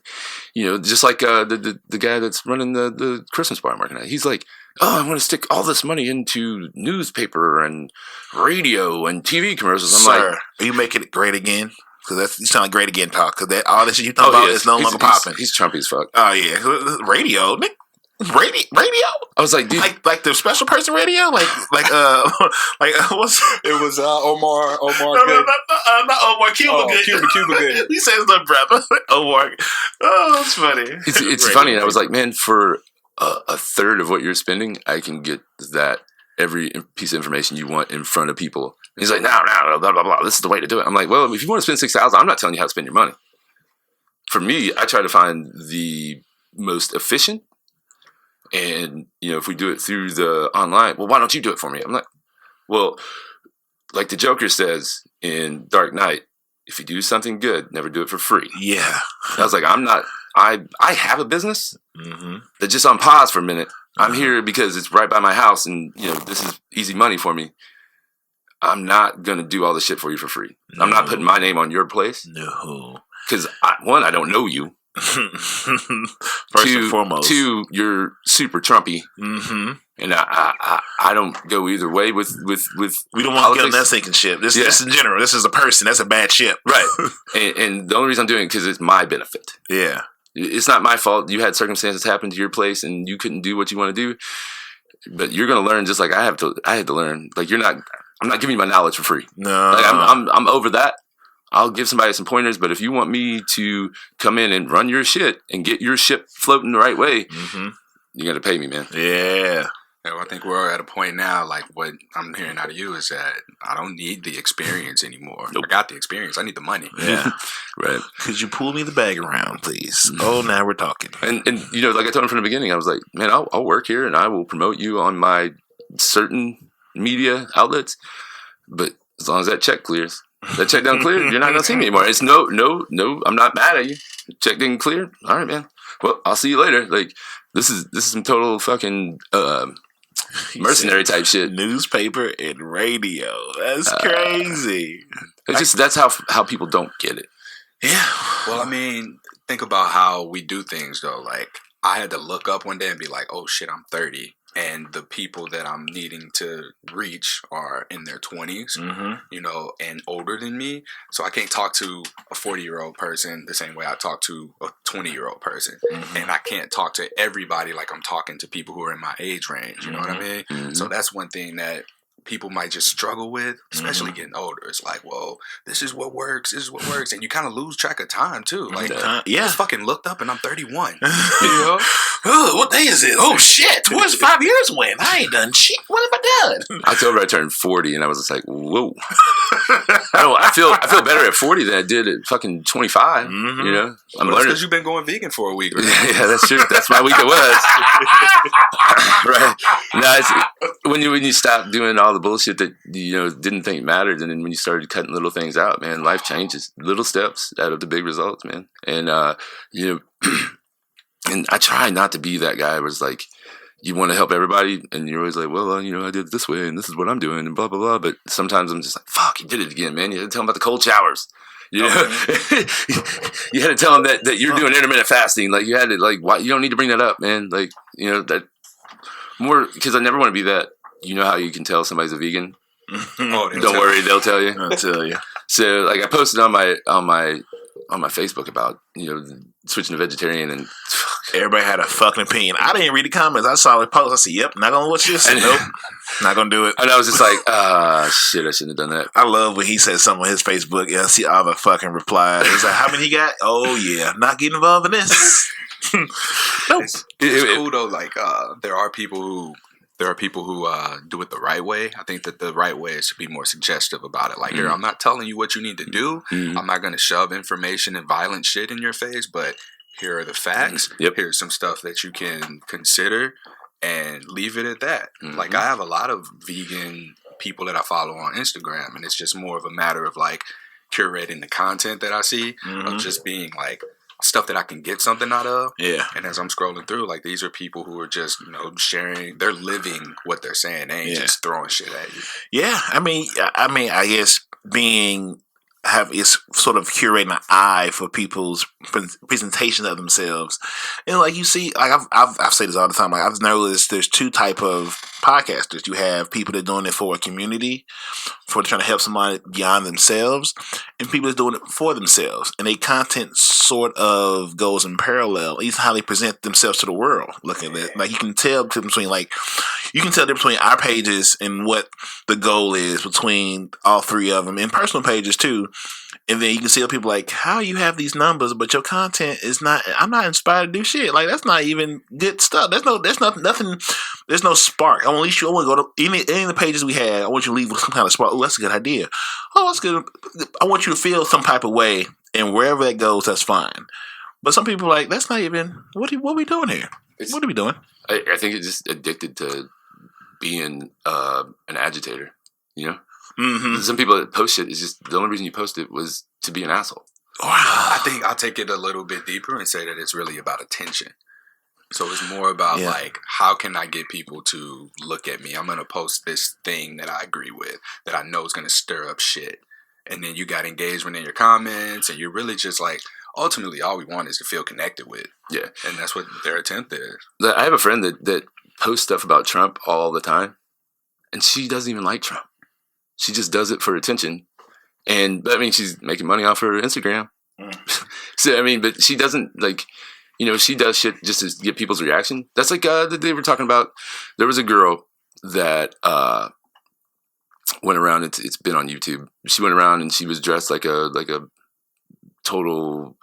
Just like the guy that's running the Christmas bar market. He's like, oh, I want to stick all this money into newspaper and radio and TV commercials. I'm Sir, like, are you making it great again? Because you sound like great again talk. Because all this shit you talking about is no longer popping. He's Trumpy as fuck. Oh yeah, radio, Nick. Radio. I was like, dude, like the special person radio, like what's It was Omar. not Omar Cuba Good. Cuba Good. He says the brother Omar. Oh, it's funny. It's funny. And I was like, man, for a third of what you're spending, I can get that every piece of information you want in front of people. And he's like, no, blah blah blah. This is the way to do it. I'm like, well, if you want to spend $6,000, I'm not telling you how to spend your money. For me, I try to find the most efficient. And, if we do it through the online, well, why don't you do it for me? I'm like, well, like the Joker says in Dark Knight, if you do something good, never do it for free. Yeah. I was like, I have a business that's just on pause for a minute. I'm here because it's right by my house and, this is easy money for me. I'm not going to do all this shit for you for free. No. I'm not putting my name on your place. No. Because, one, I don't know you. First and foremost. Two, you're super Trumpy, and I don't go either way with we don't want to get on that sinking ship. This in general. This is a person. That's a bad ship, right? and the only reason I'm doing it because it's my benefit. Yeah, it's not my fault. You had circumstances happen to your place, and you couldn't do what you want to do. But you're going to learn just like I had to learn. Like I'm not giving you my knowledge for free. No, like I'm over that. I'll give somebody some pointers, but if you want me to come in and run your shit and get your ship floating the right way, you got to pay me, man. Yeah. Well, I think we're at a point now, like what I'm hearing out of you is that I don't need the experience anymore. Nope. I got the experience. I need the money. Yeah. Right. Could you pull me the bag around, please? Oh, now we're talking. And like I told him from the beginning, I was like, man, I'll work here and I will promote you on my certain media outlets, but as long as that check clears. That check down clear, you're not gonna see me anymore. It's no. I'm not mad at you. Check didn't clear. All right, man. Well, I'll see you later. Like this is some total fucking mercenary type shit. Newspaper and radio. That's crazy. It's just that's how people don't get it. Yeah. Well, I mean, think about how we do things though. Like I had to look up one day and be like, oh shit, I'm 30. And the people that I'm needing to reach are in their 20s, and older than me. So I can't talk to a 40-year-old person the same way I talk to a 20-year-old person. And I can't talk to everybody like I'm talking to people who are in my age range. You know what I mean? So that's one thing that people might just struggle with, especially getting older. It's like, well, this is what works. And you kind of lose track of time, too. Like, I just fucking looked up and I'm 31. Oh, what day is it? Oh, shit. Where's 5 years went? I ain't done shit. What have I done? October I turned 40 and I was just like, whoa. I feel better at 40 than I did at fucking 25. I'm learning. Because you've been going vegan for a week. Right? Yeah, that's true. That's my week it was. Right. No, when you stop doing all the bullshit that didn't think mattered, and then when you started cutting little things out, man, life changes. Little steps out of the big results, man. And and I try not to be that guy where it's like you want to help everybody, and you're always like, well, I did it this way, and this is what I'm doing, and blah blah blah. But sometimes I'm just like, fuck, you did it again, man. You had to tell them about the cold showers. You had to tell them that you're doing intermittent fasting. Like you had to why you don't need to bring that up, man. Like that more because I never want to be that. You know how you can tell somebody's a vegan? Don't worry, they'll tell you. I'll tell you. So I posted on my Facebook about switching to vegetarian, and everybody had a fucking opinion. I didn't read the comments. I saw the post. I said, "Yep, not gonna watch this. Nope, not gonna do it." And I was just like, shit, I shouldn't have done that. I love when he said something on his Facebook. Yeah, I see all the fucking replies. It's like, how many he got? Oh yeah, not getting involved in this. Nope. It's cool though. Like there are people who do it the right way. I think that the right way is to be more suggestive about it. Like, here, I'm not telling you what you need to do. I'm not going to shove information and violent shit in your face, but here are the facts. Here's some stuff that you can consider and leave it at that. Like, I have a lot of vegan people that I follow on Instagram, and it's just more of a matter of, like, curating the content that I see, of just being, like, stuff that I can get something out of. Yeah. And as I'm scrolling through, like, these are people who are just, sharing, they're living what they're saying. They ain't just throwing shit at you. Yeah. I mean, I guess being is sort of curating an eye for people's presentation of themselves, and like you see, like I've said this all the time. Like I've noticed there's two type of podcasters. You have people that are doing it for a community, for trying to help somebody beyond themselves, and people that's doing it for themselves. And their content sort of goes in parallel. Even how they present themselves to the world. Looking at it, like you can tell between between our pages and what the goal is between all three of them, and personal pages too. And then you can see other people like, how you have these numbers, but your content is not. I'm not inspired to do shit. Like that's not even good stuff. There's nothing. There's no spark. I want to go to any of the pages we had. I want you to leave with some kind of spark. Oh, that's a good idea. Oh, that's good. I want you to feel some type of way, and wherever that goes, that's fine. But some people are like, that's not even. What are we doing here? What are we doing? I think it's just addicted to being an agitator. You know. Mm-hmm. Some people that post shit is just the only reason you post it was to be an asshole. Wow. I think I'll take it a little bit deeper and say that it's really about attention. So it's more about like, how can I get people to look at me? I'm going to post this thing that I agree with, that I know is going to stir up shit. And then you got engagement in your comments, and you're really just like, ultimately all we want is to feel connected with. Yeah. And that's what their attempt is. I have a friend that posts stuff about Trump all the time, and she doesn't even like Trump. She just does it for attention. And, I mean, she's making money off her Instagram. So, I mean, but she doesn't, like, you know, she does shit just to get people's reaction. That's like, they were talking about, there was a girl that went around, it's been on YouTube. She went around and she was dressed like a total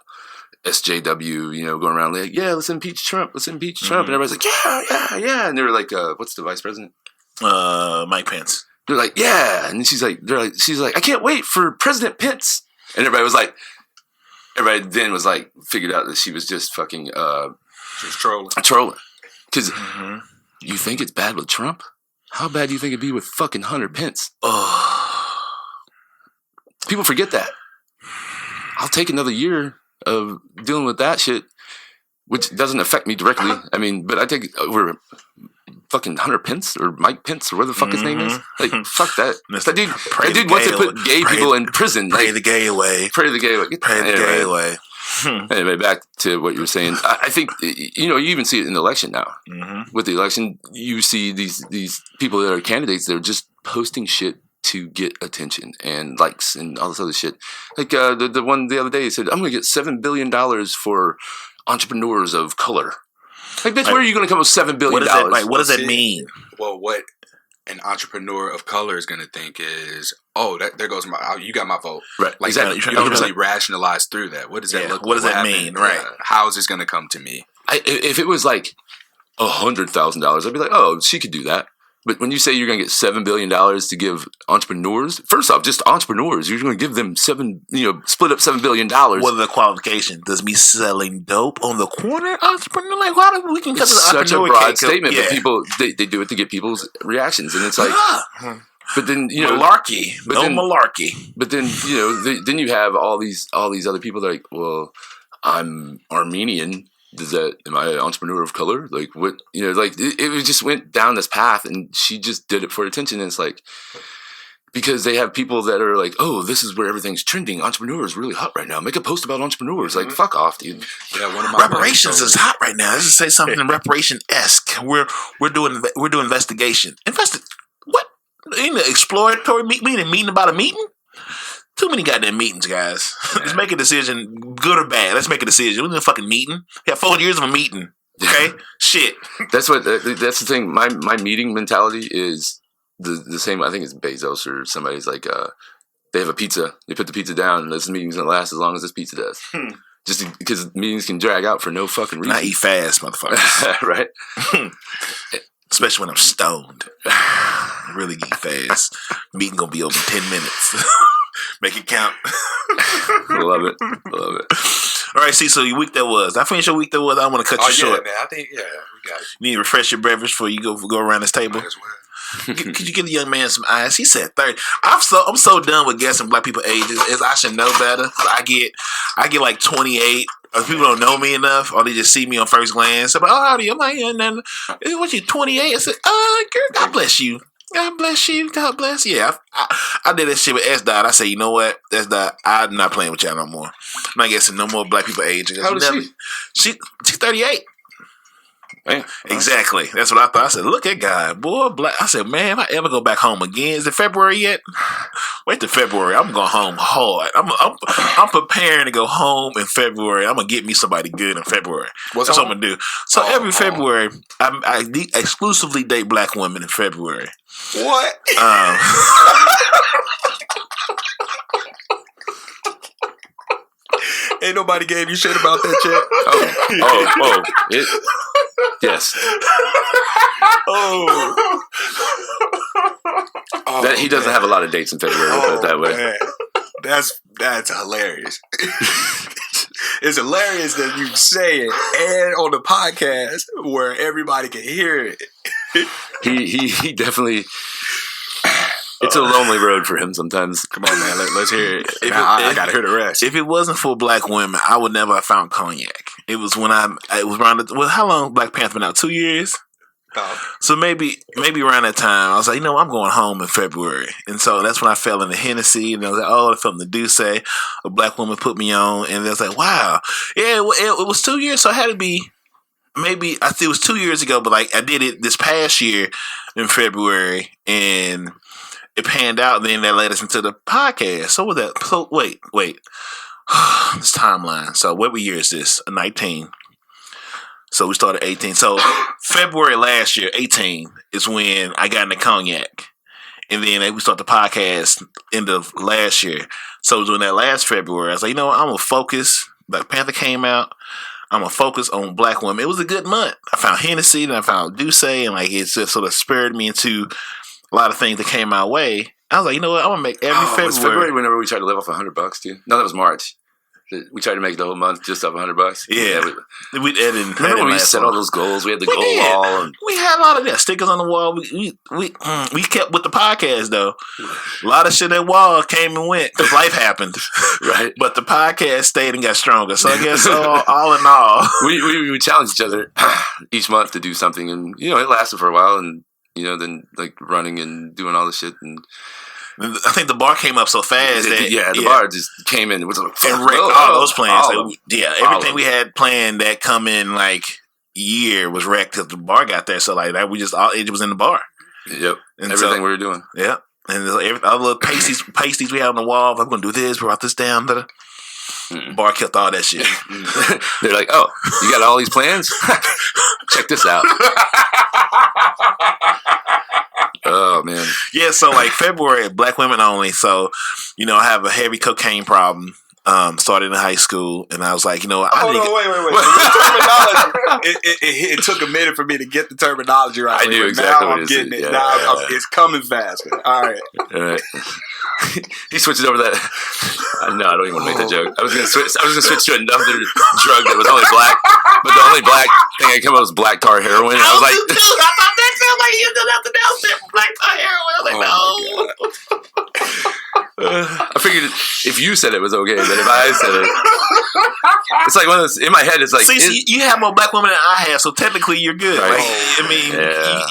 SJW, you know, going around like, yeah, let's impeach Trump. And everybody's like, yeah. And they were like, what's the vice president? Mike Pence. They're like, yeah. And she's like, I can't wait for President Pence. And everybody then was like, figured out that she was just fucking, just trolling. Because you think it's bad with Trump? How bad do you think it'd be with fucking Hunter Pence? People forget that. I'll take another year of dealing with that shit, which doesn't affect me directly. I mean, but I take it over fucking Hunter Pence or Mike Pence or whatever the fuck his name is. Like, fuck that. That dude wants to put gay people in prison. Pray the gay away. Anyway, back to what you were saying. I think, you know, you even see it in the election now. With the election, you see these people that are candidates that are just posting shit to get attention and likes and all this other shit. Like the one the other day said, I'm going to get $7 billion for entrepreneurs of color. Like, bitch, where are you going to come with $7 billion? What does that mean? Well, what an entrepreneur of color is going to think is, there goes you got my vote. Right. Like, exactly. You don't really rationalize through that. What does that look like? What does that mean? Right. How is this going to come to me? If it was like $100,000, I'd be like, oh, she could do that. But when you say you're going to get $7 billion to give entrepreneurs, first off, just entrepreneurs, you're going to give them split up $7 billion. What are the qualifications? Does me selling dope on the corner entrepreneur? Like, why do we can cut to the such a broad statement, but people, they do it to get people's reactions. And it's like, but then, you know. Malarkey. Malarkey. But then, you know, then you have all these other people that are like, well, I'm Armenian. Am I an entrepreneur of color? Like, what, you know, like, it just went down this path, and she just did it for attention. And it's like, because they have people that are like, oh, this is where everything's trending. Entrepreneurs really hot right now. Make a post about entrepreneurs. Like, fuck off, dude. Yeah, one of my reparations is hot right now. Let's just say something reparation-esque. We're doing investigation. What? In the exploratory meeting about a meeting? Too many goddamn meetings, guys. Let's make a decision, good or bad. Let's make a decision. We're in a fucking meeting. We have 4 years of a meeting. Okay? Shit. That's the thing. My meeting mentality is the same. I think it's Bezos or somebody's like, they have a pizza. They put the pizza down, and this meeting's going to last as long as this pizza does. Just because meetings can drag out for no fucking reason. I eat fast, motherfuckers. Right? Especially when I'm stoned. Really eat fast. Meeting going to be over 10 minutes. Make it count. Love it. All right, so your week that was. I finished your week that was. I don't want to cut you short. Man. I think, we got it. You need to refresh your beverage before you go around this table. Could you give the young man some ice? He said 30. I'm so done with guessing black people ages. I should know better. I get like 28. Or people don't know me enough, or they just see me on first glance. I'm like, oh, how old are you? I'm like, what you 28? I said, girl, God bless you. God bless you. God bless. Yeah, I did that shit with S. Dot. I say, you know what, S. Dot, I'm not playing with y'all no more. I'm not guessing no more black people age. How old is she? She's 38. Man, Exactly. That's what I thought. I said, look at God, boy, black. I said, man, if I ever go back home again, is it February yet? Wait till February. I'm going home hard. I'm preparing to go home in February. I'm gonna get me somebody good in February. That's what I'm gonna do. So every February, I exclusively date black women in February. What? Ain't nobody gave you shit about that chick. Yes. Oh. That he doesn't have a lot of dates in February. We'll put it that way. Man. That's hilarious. It's hilarious that you say it and on the podcast where everybody can hear it. He definitely. It's a lonely road for him sometimes. Come on, man. Let's hear it. I gotta hear the rest. If it wasn't for black women, I would never have found cognac. It was when it was around. How long Black Panther been out? 2 years. Oh. So maybe around that time, I was like, I'm going home in February, and so that's when I fell into Hennessy, and I was like, I felt the Douce. A black woman put me on, and I was like, wow, yeah, it was 2 years, so it had to be. Maybe I think it was 2 years ago, but like I did it this past year in February, and it panned out, and then that led us into the podcast. So was that? So wait, this timeline. So what year is this? 19. So we started 18. So February last year, 18 is when I got into cognac, and then we started the podcast end of last year. So it was when that last February, I was like, I'm gonna focus. Black Panther came out. I'm gonna focus on black women. It was a good month. I found Hennessy, and I found Douce, and like it just sort of spurred me into a lot of things that came my way. I was like, I'm gonna make every February. Was February whenever we tried to live off $100 too? No, that was March. We tried to make the whole month just off $100. Yeah, we didn't. Remember when we set all those goals? We had the goal wall. And we had a lot of that stickers on the wall. We kept with the podcast though. A lot of shit at wall came and went because life happened. Right, but the podcast stayed and got stronger. So I guess all in all, we challenged each other each month to do something, and it lasted for a while, and then like running and doing all this shit and. I think the bar came up so fast that the bar just came in. It was like, and wrecked all those plans. Everything we had planned that come in like year was wrecked because the bar got there. So like that, it was in the bar. Yep, and everything we were doing. Yeah, and all the little pasties we had on the wall. I'm gonna do this. We brought this down. Bar killed all that shit. They're like, "Oh, you got all these plans? Check this out." Oh man, yeah. So like February, black women only. So I have a heavy cocaine problem. Started in high school, and I was like, wait. The terminology. It took a minute for me to get the terminology right. I knew exactly. Now I'm getting it. Yeah, now it's coming faster. All right. He switches over that. No, I don't even want to make that joke. I was gonna switch to another drug that was only black, but the only black thing I came up was black tar heroin. And I was like, I thought that sounded like you did nothing else than black tar heroin. I was like, no. I figured if you said it was okay, but if I said it, it's like one of those. In my head, it's like, see, you have more black women than I have, so technically you're good. Right.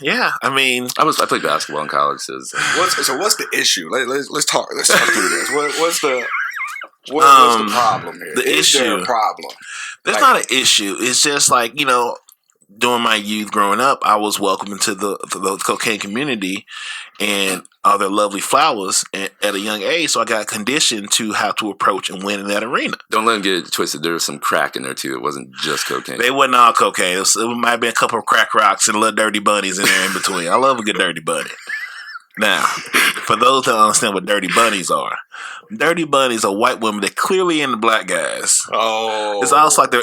Yeah. I mean, I played basketball in college. So what's the issue? Let's talk through this. What's the problem here? Is there a problem? There's not an issue. It's just like during my youth growing up, I was welcomed into the cocaine community and all their lovely flowers at a young age. So I got conditioned to how to approach and win in that arena. Don't let them get it twisted. There was some crack in there too. It wasn't just cocaine. They wasn't all cocaine. It might have been a couple of crack rocks and little dirty bunnies in there in between. I love a good dirty bunny. Now, for those that don't understand what dirty bunnies are white women that clearly into black guys. Oh, it's almost like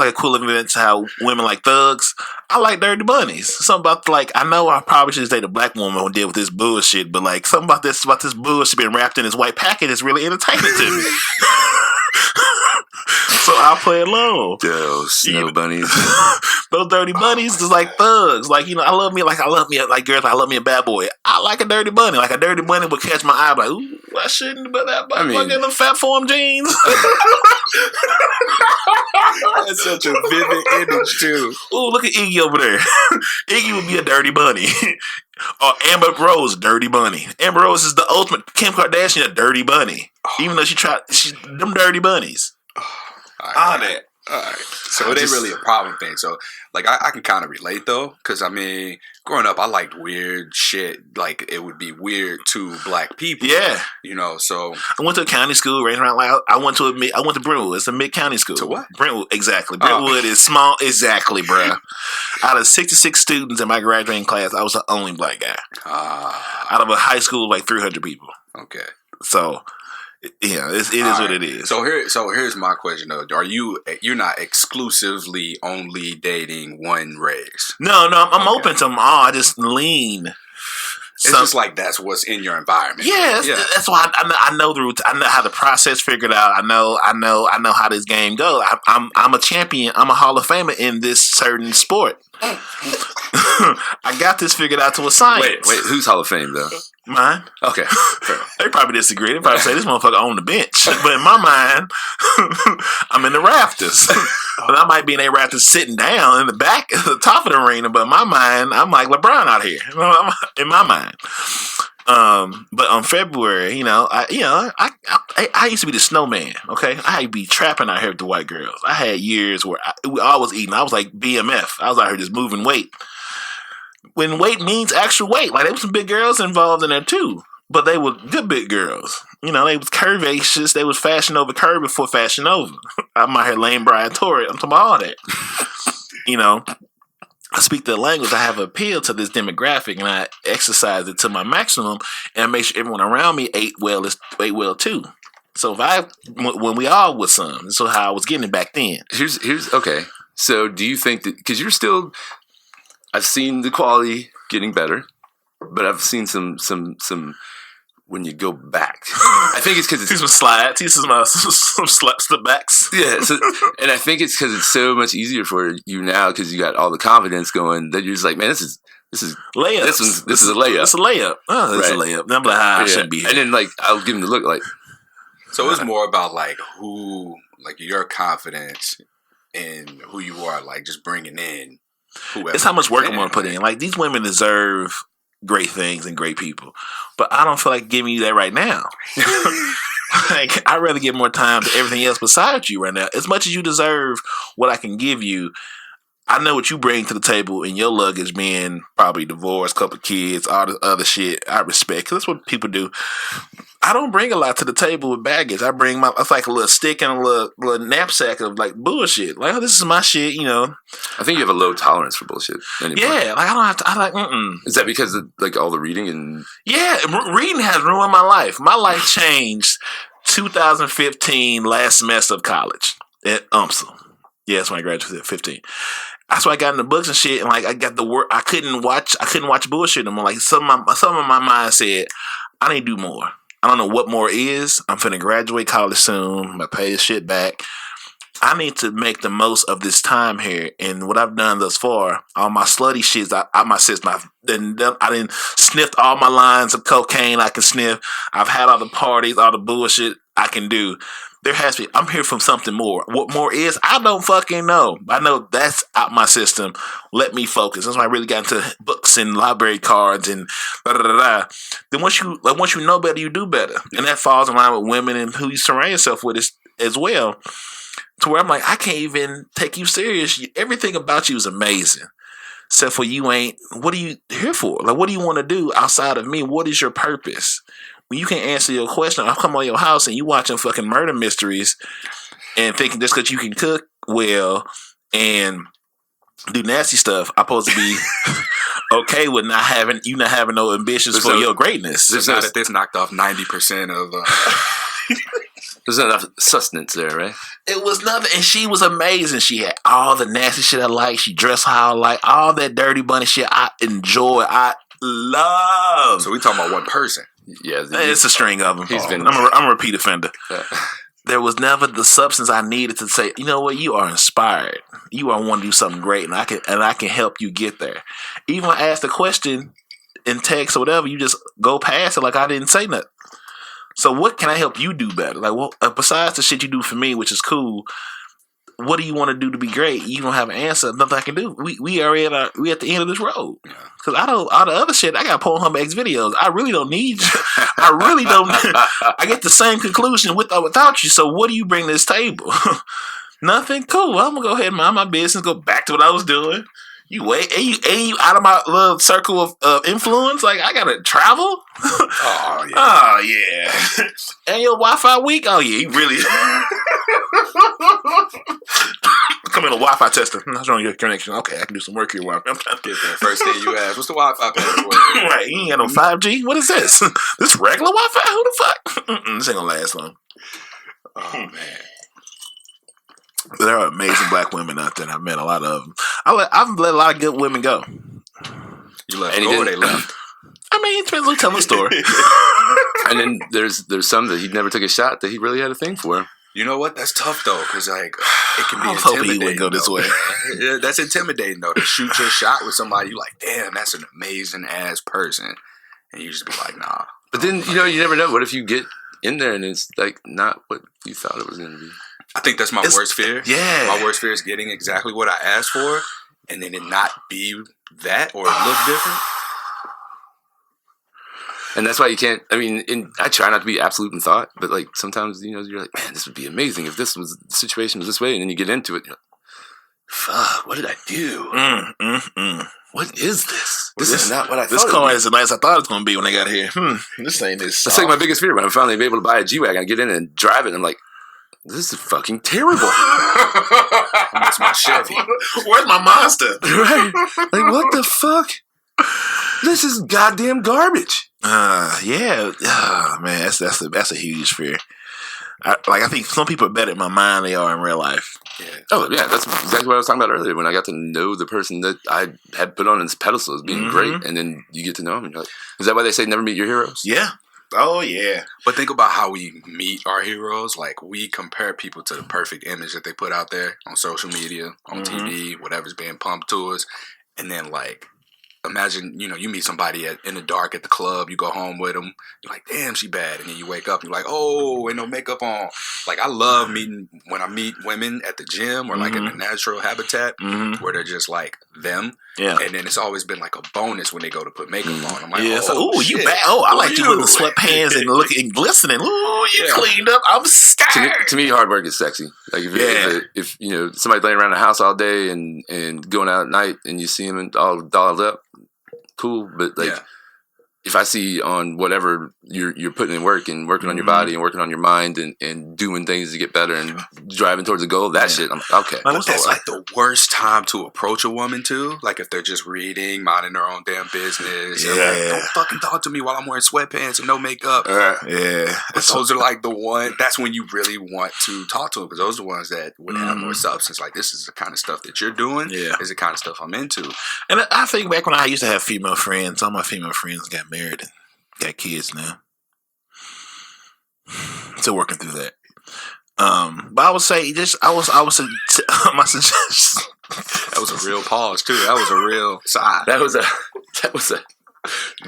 equivalent to how women like thugs. I like dirty bunnies. Something about I know I probably should date a black woman who deal with this bullshit, but like something about this bullshit being wrapped in this white packet is really entertaining to me. So I'll play along. Those snow bunnies. Those dirty bunnies is like thugs. Like, I love me like girls, I love me a bad boy. I like a dirty bunny. Like a dirty bunny would catch my eye like, ooh, I shouldn't, but that fucking them fat form jeans. That's such a vivid image too. Ooh, look at Iggy over there. Iggy would be a dirty bunny. Amber Rose, Dirty Bunny. Amber Rose is the ultimate Kim Kardashian, a dirty bunny. Even though she's them dirty bunnies. All that. All right. So it ain't really a problem thing. So, like, I can kind of relate, though. Because, I mean, growing up, I liked weird shit. Like, it would be weird to black people. Yeah. You know, so. I went to a county school, raised around, like, I went to Brentwood. It's a mid-county school. To what? Brentwood, exactly. Brentwood is small. Exactly, bruh. Out of 66 students in my graduating class, I was the only black guy. Out of a high school of, like, 300 people. Okay. So... yeah, it is what it is. So here's my question though: you're not exclusively only dating one race? No, I'm open to them all. I just lean. It's just like that's what's in your environment. Yeah, that's why I know the routine. I know how the process figured out. I know how this game goes. I'm a champion. I'm a Hall of Famer in this certain sport. I got this figured out to a science. Wait, who's Hall of Fame though? Mine. Okay. They probably disagree. They probably say this motherfucker on the bench. But in my mind, I'm in the rafters. But I might be in a rafters sitting down in the back at the top of the arena. But in my mind, I'm like LeBron out here. In my mind. But on February, I used to be the snowman. Okay, I'd be trapping out here with the white girls. I had years where I was eating. I was like BMF. I was out here just moving weight. When weight means actual weight, like there was some big girls involved in there too, but they were good big girls. They was curvaceous. They was Fashion Over curve before Fashion Over. I'm out here Lane Brian Torrey. I'm talking about all that. I speak the language. I have appeal to this demographic, and I exercise it to my maximum, and I make sure everyone around me ate well too. So when we all was some, this is how I was getting it back then. Here's okay. So do you think that because you're still? I've seen the quality getting better, but I've seen some when you go back. I think it's because it's some slides. He's some slaps the backs. Yeah, and I think it's because it's so much easier for you now because you got all the confidence going that you're just like, man, this is layups. This is a layup. It's a layup. Oh, this is a layup. I'm like, I shouldn't be here. And then like I'll give him the look like. So it's more about like your confidence in who you are, like just bringing in. Whoever. It's how much work I'm going to put in. Like, these women deserve great things and great people. But I don't feel like giving you that right now. Like, I'd rather give more time to everything else besides you right now. As much as you deserve what I can give you, I know what you bring to the table in your luggage, being probably divorced, couple kids, all this other shit. I respect, because that's what people do. I don't bring a lot to the table with baggage. I bring it's like a little stick and a little knapsack of like bullshit. Like, oh, this is my shit, I think you have a low tolerance for bullshit anymore. Yeah, like I don't have to. I like. Is that because of like all the reading and? Yeah, reading has ruined my life. My life changed 2015, last semester of college at UMSL. Yeah, that's when I graduated at 15. That's why I got in the books and shit, and like I got the work. I couldn't watch bullshit anymore. Like some of my mind said, I need to do more. I don't know what more is. I'm finna graduate college soon. I'm gonna pay this shit back. I need to make the most of this time here. And what I've done thus far, all my slutty shits, my system, I didn't sniffed all my lines of cocaine I can sniff. I've had all the parties, all the bullshit I can do. There has to be, I'm here from something more. What more is, I don't fucking know. I know that's out my system. Let me focus. That's why I really got into books and library cards and da-da-da-da. Then once you know better, you do better. And that falls in line with women and who you surround yourself with as well. To where I'm like, I can't even take you serious. Everything about you is amazing. Except for you ain't, what are you here for? Like, what do you want to do outside of me? What is your purpose? When you can't answer your question, I'll come on your house and you watching fucking murder mysteries and thinking just because you can cook well and do nasty stuff, I'm supposed to be okay with not having no ambitions for your greatness. There's not that this knocked off 90% of. There's not enough sustenance there, right? It was nothing, and she was amazing. She had all the nasty shit I like. She dressed how I like. All that dirty bunny shit I enjoy. I love. So we talking about one person. Yeah, it's a string of them. I'm a repeat offender. There was never the substance I needed to say, you know what, you are inspired. You are want to do something great, and I can help you get there. Even when I asked a question in text or whatever, you just go past it like I didn't say nothing. So what can I help you do better? Like, well, besides the shit you do for me, which is cool, what do you want to do to be great? You don't have an answer. Nothing I can do. We are we at the end of this road. Because all the other shit, I got Pornhub X videos. I really don't need you. I really don't. I get the same conclusion with or without you. So what do you bring to this table? Nothing. Cool. I'm gonna go ahead and mind my business. Go back to what I was doing. You wait, and you out of my little circle of influence. Like I gotta travel. Oh yeah. Oh yeah. And your Wi-Fi weak. Oh yeah, you really. Come in a Wi-Fi tester. What's wrong with your connection? Okay, I can do some work here. Wi-Fi. I'm trying to Get that first thing you ask. What's the Wi-Fi password? right. You ain't got no 5G. What is this? This regular Wi-Fi? Who the fuck? This ain't gonna last long. Oh man. There are amazing black women out there, and I've met a lot of them. I've let a lot of good women go. You left go or they left? I mean, it depends on telling the story. And then there's some that he never took a shot that he really had a thing for. You know what? That's tough though, because like it can be I was hoping intimidating. he wouldn't go this way. Yeah, that's intimidating though. To shoot your shot with somebody, you like, damn, that's an amazing ass person, and you just be like, nah. But then you never know. What if you get in there and it's like not what you thought it was going to be? I think that's my worst fear. Yeah. My worst fear is getting exactly what I asked for and then it not be that or it look different. And that's why you can't, I mean, I try not to be absolute in thought, but like sometimes, you're like, man, this would be amazing if this was, the situation was this way. And then you get into it, you're like, fuck, what did I do? What is this? This is not what I thought. This car is as nice as I thought it was going to be when I got here. This ain't this. That's like my biggest fear when I'm finally able to buy a G-Wagon. I get in and drive it and I'm like, this is fucking terrible. That's my Chevy. Where's my Monster? Right? Like, what the fuck? This is goddamn garbage. Yeah. Oh, man, that's a huge fear. I think some people are better in my mind than they are in real life. Yeah. Oh, yeah, that's exactly what I was talking about earlier when I got to know the person that I had put on his pedestal as being great, and then you get to know him and you're like, is that why they say never meet your heroes? Yeah. Oh, yeah. But think about how we meet our heroes. Like, we compare people to the perfect image that they put out there on social media, on TV, whatever's being pumped to us. And then, like, imagine, you meet somebody in the dark at the club, you go home with them, you're like, damn, she bad. And then you wake up and you're like, oh, ain't no makeup on. Like, I love meeting, when I meet women at the gym or like in a natural habitat where they're just like them. Yeah. And then it's always been like a bonus when they go to put makeup on. I'm like, oh, shit. You bad. Oh, I like you with the sweatpants and looking glistening. Ooh, you cleaned up. I'm scared. To me, hard work is sexy. Like if somebody's laying around the house all day and going out at night and you see them all dolled up, cool. But like if I see on whatever you're putting in work and working on your body and working on your mind and doing things to get better and driving towards a goal, that shit, I'm okay. But that's like the worst time to approach a woman too. Like if they're just reading, minding their own damn business. Like, don't fucking talk to me while I'm wearing sweatpants and no makeup. But those are like the one. That's when you really want to talk to them because those are the ones that would have more substance. Like this is the kind of stuff that you're doing. Yeah, is the kind of stuff I'm into. And I think back when I used to have female friends, all my female friends got married and got kids now. Still working through that. But I would say my suggestion. That was a real pause too. That was a real sigh. That was a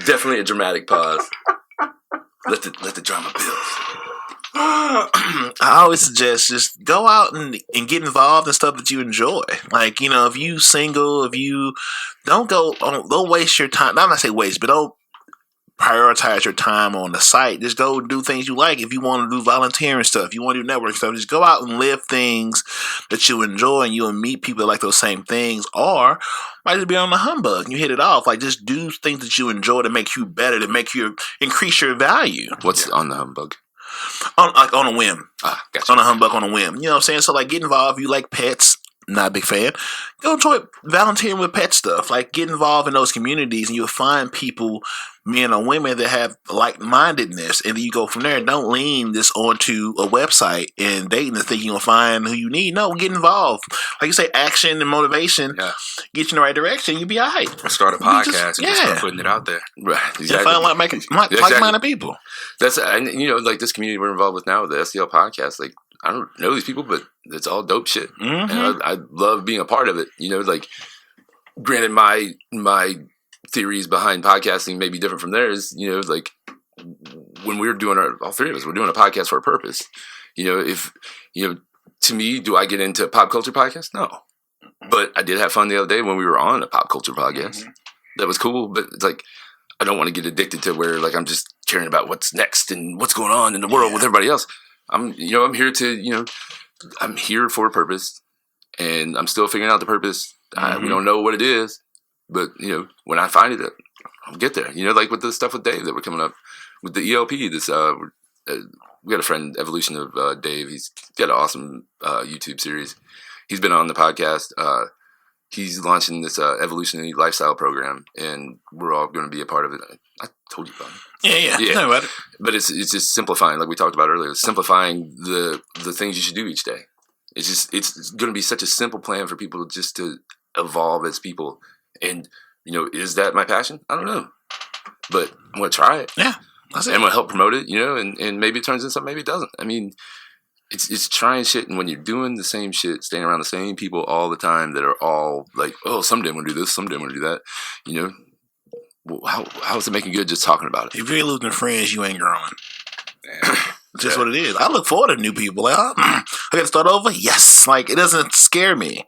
definitely a dramatic pause. Let the drama build. I always suggest just go out and get involved in stuff that you enjoy. Like, if you single, if you don't waste your time. Not say waste, but don't prioritize your time on the site. Just go do things you like. If you want to do volunteering stuff, you want to do network stuff, just go out and live things that you enjoy and you'll meet people that like those same things. Or might just be on the humbug and you hit it off. Like just do things that you enjoy to make you better, to make you increase your value. What's on the humbug? On a whim. Gotcha. On a humbug, on a whim. You know what I'm saying? So like get involved. If you like pets, not a big fan. Go enjoy volunteering with pet stuff. Like get involved in those communities and you'll find people, men or women, that have like-mindedness, and then you go from there. Don't lean this onto a website and dating and think you're going to find who you need. No, get involved. Like you say, action and motivation get you in the right direction. You'll be all right. Start a podcast and just start putting it out there. Right. Exactly. Find like-minded people. That's, like this community we're involved with now with the STL podcast, like, I don't know these people, but it's all dope shit. And I love being a part of it. Like, granted, my theories behind podcasting may be different from theirs. Like when we were doing all three of us, we're doing a podcast for a purpose. If to me, do I get into pop culture podcasts? No. But I did have fun the other day when we were on a pop culture podcast. Mm-hmm. That was cool, but it's like, I don't want to get addicted to where like I'm just caring about what's next and what's going on in the world with everybody else. I'm here to, I'm here for a purpose, and I'm still figuring out the purpose. We don't know what it is, but when I find it, I'll get there. Like with the stuff with Dave that we're coming up with the ELP. This we got a friend, Evolution of Dave. He's got an awesome YouTube series. He's been on the podcast. He's launching this evolutionary lifestyle program, and we're all going to be a part of it. I told you about it. Yeah. Know about it. But it's just simplifying, like we talked about earlier, simplifying the things you should do each day. It's going to be such a simple plan for people just to evolve as people. And is that my passion? I don't know, but I'm going to try it. Yeah, and I'm going to help promote it. And maybe it turns into something, maybe it doesn't. I mean, it's trying shit, and when you're doing the same shit, staying around the same people all the time that are all like, oh, someday I'm gonna do this, someday I'm gonna do that. How is it making good just talking about it? If you're losing friends, you ain't growing. Just what it is. I look forward to new people. Like, I got to start over. Yes, like it doesn't scare me.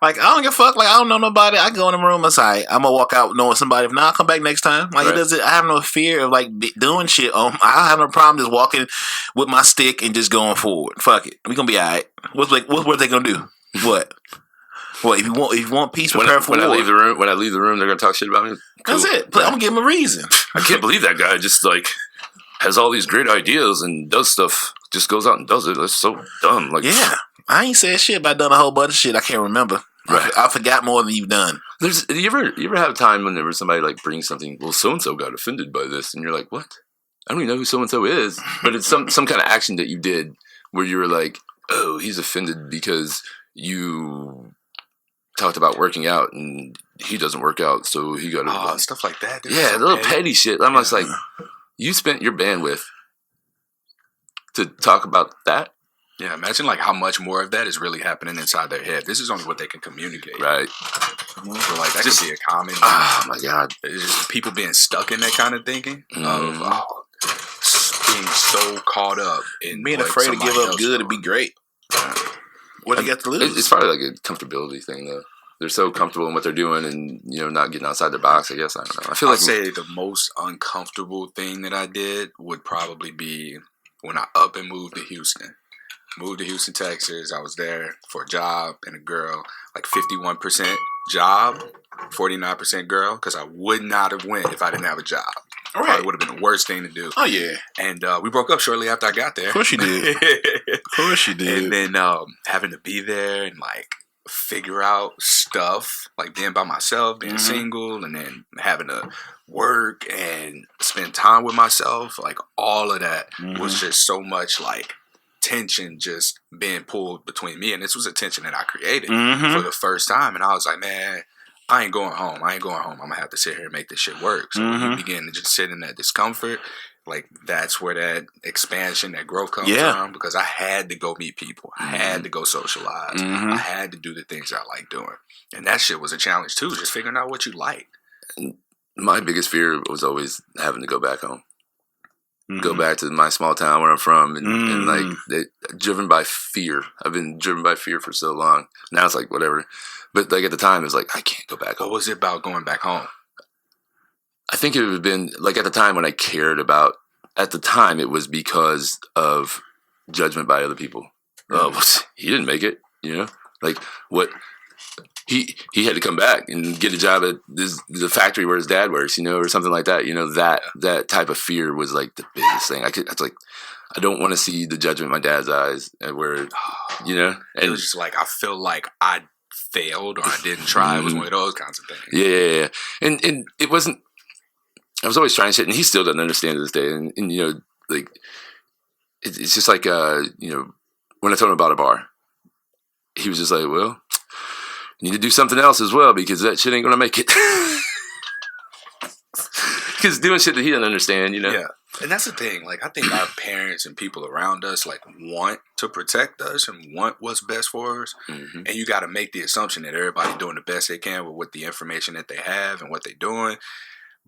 Like I don't give a fuck. Like I don't know nobody. I go in the room. It's like I'm gonna walk out knowing somebody. If not, I'll come back next time. Like it doesn't. I have no fear of like doing shit. I have no problem just walking with my stick and just going forward. Fuck it. We gonna be alright. What they gonna do? What? If you want peace, prepare for war. When I leave the room, they're gonna talk shit about me. Cool. That's it. But I'm gonna give them a reason. I can't believe that guy just like has all these great ideas and does stuff. Just goes out and does it. That's so dumb. Like, yeah, I ain't said shit, but I done a whole bunch of shit I can't remember. Right. I forgot more than you've done. You ever have a time when there was somebody like bring something? Well, so and so got offended by this, and you're like, what? I don't even know who so and so is, but it's some kind of action that you did where you were like, oh, he's offended because you talked about working out and he doesn't work out, so he got stuff like that. Dude. Yeah, a little petty shit. I'm just like, you spent your bandwidth to talk about that. Yeah, imagine like how much more of that is really happening inside their head. This is only what they can communicate. Right. So like that could be a common. Oh my God. It's just people being stuck in that kind of thinking of being so caught up in being afraid to give up good and be great. What do you got to lose? It's probably like a comfortability thing though. They're so comfortable in what they're doing and not getting outside their box, I guess. I don't know. I feel like I'd say the most uncomfortable thing that I did would probably be when I up and moved to Houston. Moved to Houston, Texas. I was there for a job and a girl, like 51% job, 49% girl, because I would not have went if I didn't have a job. Right. Probably would have been the worst thing to do. Oh, yeah. And we broke up shortly after I got there. Of course you did. Of course you did. And then having to be there and like figure out stuff, like being by myself, being single, and then having to work and spend time with myself, like all of that was just so much like tension just being pulled between me, and this was a tension that I created for the first time, and I was like, man, I ain't going home. I'm gonna have to sit here and make this shit work. So when you begin to just sit in that discomfort, like that's where that expansion, that growth comes from, because I had to go meet people. I had to go socialize. I had to do the things I like doing, and that shit was a challenge too, just figuring out what you like. My biggest fear was always having to go back home. Go back to my small town where I'm from, and like driven by fear. I've been driven by fear for so long. Now it's like whatever, but like at the time it was like I can't go back home. What was it about going back home? I think it would have been like at the time when I cared about. At the time, it was because of judgment by other people. Oh, he didn't make it. Like what. He had to come back and get a job at the factory where his dad works, or something like that. That type of fear was like the biggest thing. I don't want to see the judgment in my dad's eyes, where, and it was just like I feel like I failed or I didn't try. It was one of those kinds of things. Yeah. And it wasn't. I was always trying shit, and he still doesn't understand to this day. And like it's just like when I told him about a bar, he was just like, well. You need to do something else as well because that shit ain't gonna make it. Because doing shit that he doesn't understand, Yeah, and that's the thing. Like, I think our parents and people around us like want to protect us and want what's best for us. And you got to make the assumption that everybody doing the best they can with the information that they have and what they're doing.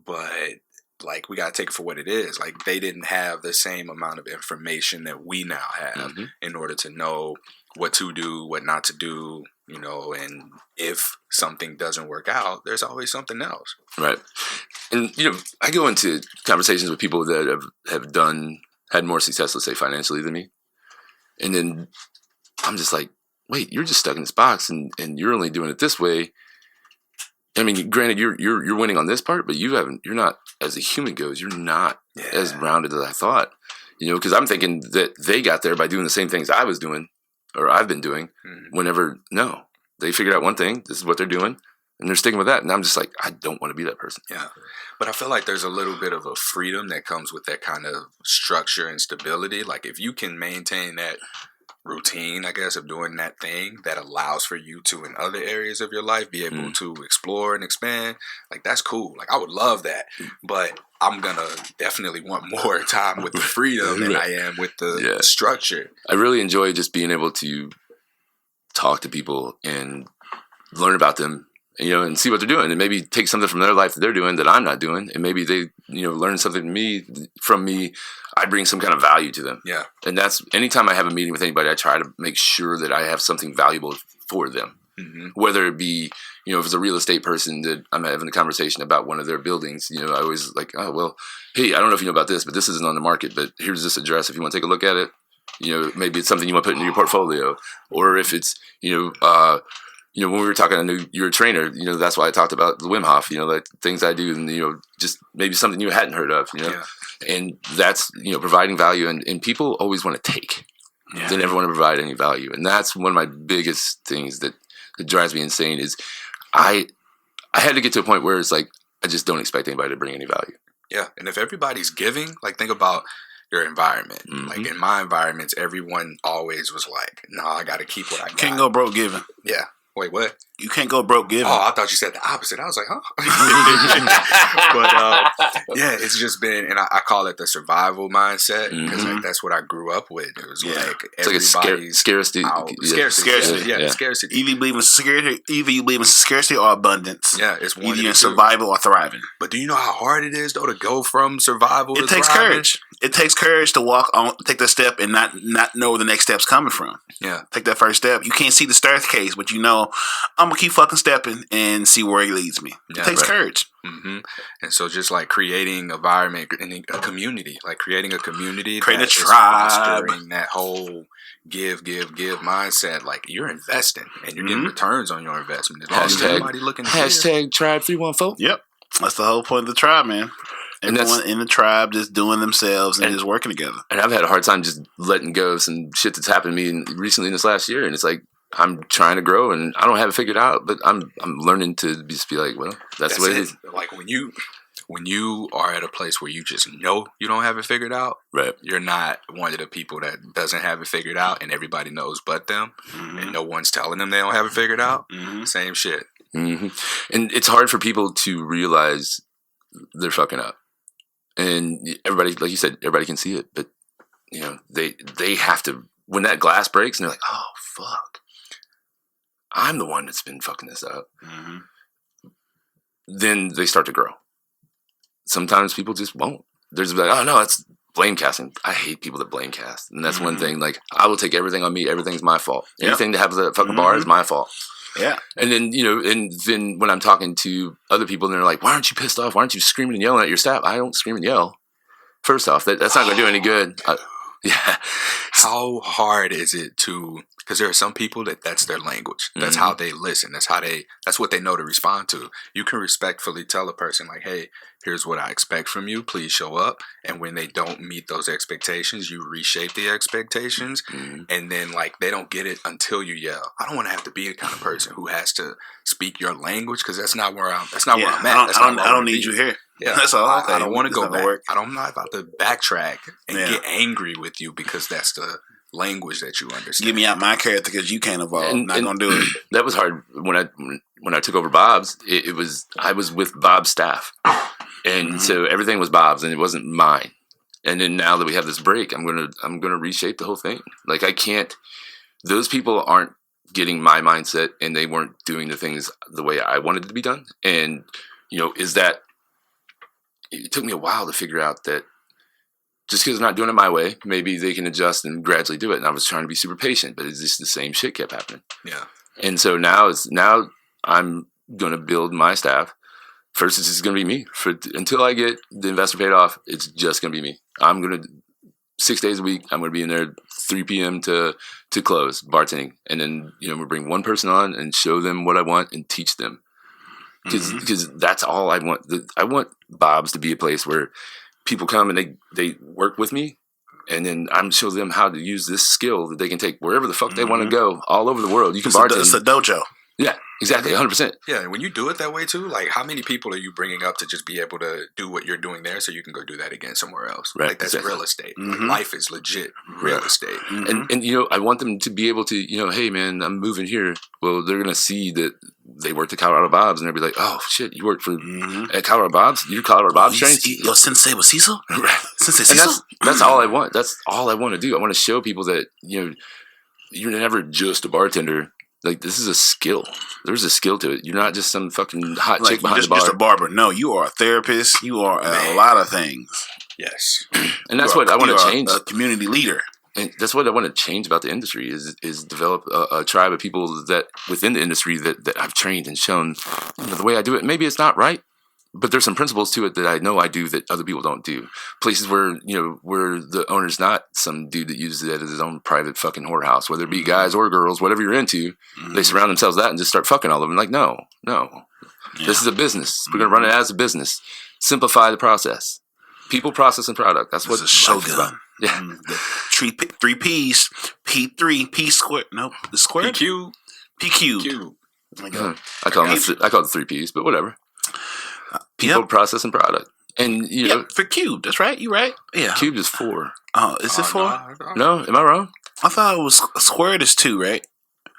But like, we got to take it for what it is. Like, they didn't have the same amount of information that we now have in order to know what to do, what not to do, you know, and if something doesn't work out, there's always something else. Right. And, you know, I go into conversations with people that have had more success, let's say, financially than me. And then I'm just like, wait, you're just stuck in this box and you're only doing it this way. I mean, granted, you're winning on this part, but you're not, as a human goes, you're not as rounded as I thought. You know, because I'm thinking that they got there by doing the same things I was doing or I've been doing no. They figured out one thing, this is what they're doing, and they're sticking with that. And I'm just like, I don't want to be that person. Yeah. But I feel like there's a little bit of a freedom that comes with that kind of structure and stability. Like if you can maintain that routine, I guess, of doing that thing that allows for you to, in other areas of your life, be able to explore and expand, like that's cool. Like I would love that. But I'm going to definitely want more time with the freedom than I am with the structure. I really enjoy just being able to talk to people and learn about them, you know, and see what they're doing and maybe take something from their life that they're doing that I'm not doing. And maybe they, you know, learn something from me. I bring some kind of value to them. Yeah. And that's anytime I have a meeting with anybody, I try to make sure that I have something valuable for them. Mm-hmm. Whether it be, you know, if it's a real estate person that I'm having a conversation about one of their buildings, you know, I always like, oh, well, hey, I don't know if you know about this, but this isn't on the market, but here's this address if you want to take a look at it. You know, maybe it's something you want to put into your portfolio. Or if it's, you know, when we were talking, I knew you're a trainer, you know, that's why I talked about the Wim Hof, you know, like things I do and, you know, just maybe something you hadn't heard of, you know, and that's, you know, providing value and people always want to take. Yeah. They never want to provide any value. And that's one of my biggest things that drives me insane is I had to get to a point where it's like, I just don't expect anybody to bring any value. Yeah. And if everybody's giving, like think about your environment. Mm-hmm. Like in my environments, everyone always was like, no, I got to keep what I got. Can't go broke giving. Yeah. Wait, what? You can't go broke giving. Oh, I thought you said the opposite. I was like, huh? But yeah, it's just been, and I call it the survival mindset because like that's what I grew up with. It was like everybody's scarcity. Scarcity. Yeah, scarcity. Either you believe in scarcity or abundance. Yeah, it's one. Either in survival or thriving. But do you know how hard it is though to go from survival to takes thriving? Courage. It takes courage to walk on, take that step, and not know where the next step's coming from. Yeah, take that first step. You can't see the staircase, but you know I'm gonna keep fucking stepping and see where it leads me. It takes courage. Mm-hmm. And so just like creating an environment and a community, like creating a community, create a tribe, fostering that whole give mindset. Like you're investing and you're getting returns on your investment. As long as everybody looking hashtag Tribe 314. Yep, that's the whole point of the tribe, man. Everyone in the tribe just doing themselves and just working together. And I've had a hard time just letting go of some shit that's happened to me recently in this last year. And it's like, I'm trying to grow and I don't have it figured out, but I'm learning to just be like, well, that's the way it is. Like when you are at a place where you just know you don't have it figured out, right? You're not one of the people that doesn't have it figured out and everybody knows but them and no one's telling them they don't have it figured out. Same shit. And it's hard for people to realize they're fucking up. And everybody, like you said, everybody can see it, but you know, they have to, when that glass breaks and they're like, oh, fuck. I'm the one that's been fucking this up. Then they start to grow. Sometimes people just won't. There's like, oh no, that's blame casting. I hate people that blame cast. And that's one thing, like, I will take everything on me. Everything's my fault. Anything that happens at that fucking bar is my fault. Yeah. And then, you know, and then when I'm talking to other people and they're like, why aren't you pissed off? Why aren't you screaming and yelling at your staff? I don't scream and yell. First off, that's not going to do any good. Yeah. How hard is it to, because there are some people that's their language. That's how they listen. That's what they know to respond to. You can respectfully tell a person like, hey, here's what I expect from you. Please show up. And when they don't meet those expectations, you reshape the expectations. And then like, they don't get it until you yell. I don't want to have to be the kind of person who has to speak your language because that's not where I'm at. I don't need you here. Yeah, that's all. I don't want to go back. I'm not about to backtrack and get angry with you because that's the language that you understand. Get me out my character because you can't evolve. I'm not gonna do it. That was hard when I took over Bob's. I was with Bob's staff, and so everything was Bob's and it wasn't mine. And then now that we have this break, I'm gonna reshape the whole thing. Like I can't. Those people aren't getting my mindset, and they weren't doing the things the way I wanted it to be done. And you know, it took me a while to figure out that just because they're not doing it my way, maybe they can adjust and gradually do it. And I was trying to be super patient, but it's just the same shit kept happening. Yeah. And so now I'm going to build my staff. First, it's just going to be me. Until I get the investor paid off, it's just going to be me. I'm going to 6 days a week. I'm going to be in there 3 p.m. to close bartending, and then we bring one person on and show them what I want and teach them. Because that's all I want. I want Bob's to be a place where people come and they work with me, and then I'm show them how to use this skill that they can take wherever the fuck they want to go all over the world. You can bartend. It's a dojo. Yeah, exactly, 100%. Yeah, and when you do it that way too, like how many people are you bringing up to just be able to do what you're doing there, so you can go do that again somewhere else? Right, like that's exactly. real estate. Life is legit real estate. And I want them to be able to hey man, I'm moving here. Well, they're gonna see that they worked at Colorado Bob's, and they'll be like, oh shit, you worked for at Colorado Bob's? You're Colorado Bob's trained? Your sensei was Cecil? Right. Sensei Cecil? And that's all I want. That's all I want to do. I want to show people that you're never just a bartender. Like, this is a skill. There's a skill to it. You're not just some fucking hot chick behind the bar. Just a barber. No, you are a therapist. You are a lot of things. Yes. And that's what I want to change. A community leader. And that's what I want to change about the industry is develop a tribe of people that within the industry that I've trained and shown the way I do it. Maybe it's not right, but there's some principles to it that I know I do that other people don't do. Places where where the owner's not some dude that uses it as his own private fucking whorehouse, whether it be guys or girls, whatever you're into, they surround themselves with that and just start fucking all of them. Like, no. Yeah. This is a business. We're gonna run it as a business. Simplify the process. People, process, and product. That's what it's a shogun. Yeah. The three P's. P3, P squared. Nope. The squared? PQ. PQ. I call it 3 P's, but whatever. People, process, and product. And for cube. That's right. You right. Yeah. Cubed is 4. Oh, is it 4? No, am I wrong? I thought it was squared is 2, right?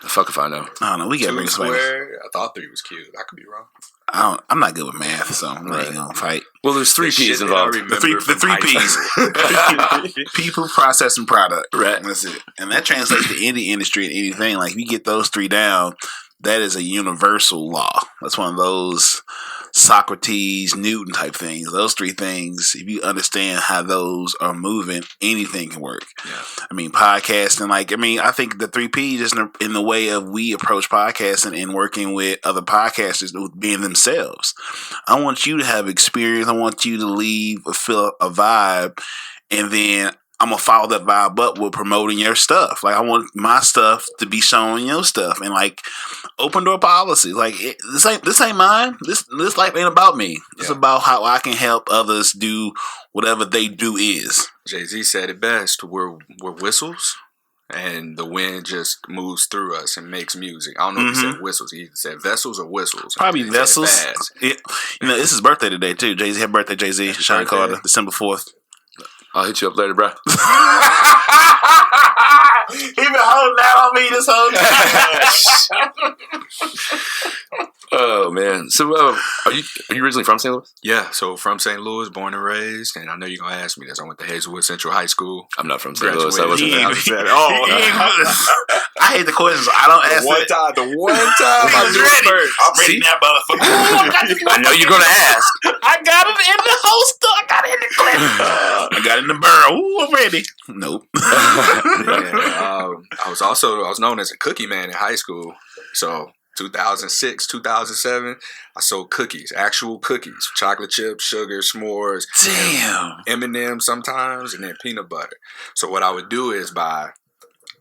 Fuck if I know. I don't know. We got to bring square. I thought 3 was cubed. I could be wrong. I'm not good with math, so I'm not gonna fight. Well, there's 3 P's involved. The 3 P's. People, process, and product. Right. That's it. And that translates to any industry and anything. Like, if you get those 3 down, that is a universal law. That's one of those Socrates, Newton type things. Those 3 things, if you understand how those are moving, anything can work. Yeah. I mean, podcasting, I think the 3 P's just in the way of we approach podcasting and working with other podcasters being themselves. I want you to have experience. I want you to feel a vibe, and then I'm gonna follow that vibe up with promoting your stuff. Like, I want my stuff to be showing your stuff, and like open door policy. Like, this ain't mine. This life ain't about me. It's about how I can help others do whatever they do is. Jay-Z said it best. We're whistles, and the wind just moves through us and makes music. I don't know if he said whistles. He said vessels or whistles. Probably vessels. It's his birthday today too. Jay-Z, happy birthday, Jay-Z. Sean Carter, December 4th. I'll hit you up later, bro. He been holding that on me this whole time. Oh man! So, are you originally from St. Louis? Yeah, so from St. Louis, born and raised, and I know you're gonna ask me this. I went to Hazelwood Central High School. I'm not from St. Louis. I wasn't. I hate the questions. I don't ask The one time I was ready. I'm ready now, motherfucker. I know you're gonna ask. I got it in the holster. I got it in the clip. I got it in the barrel. Ooh, I'm ready. Nope. I was known as a cookie man in high school. So 2006, 2007, I sold cookies, actual cookies, chocolate chips, sugar, s'mores, damn, M&M's sometimes, and then peanut butter. So what I would do is buy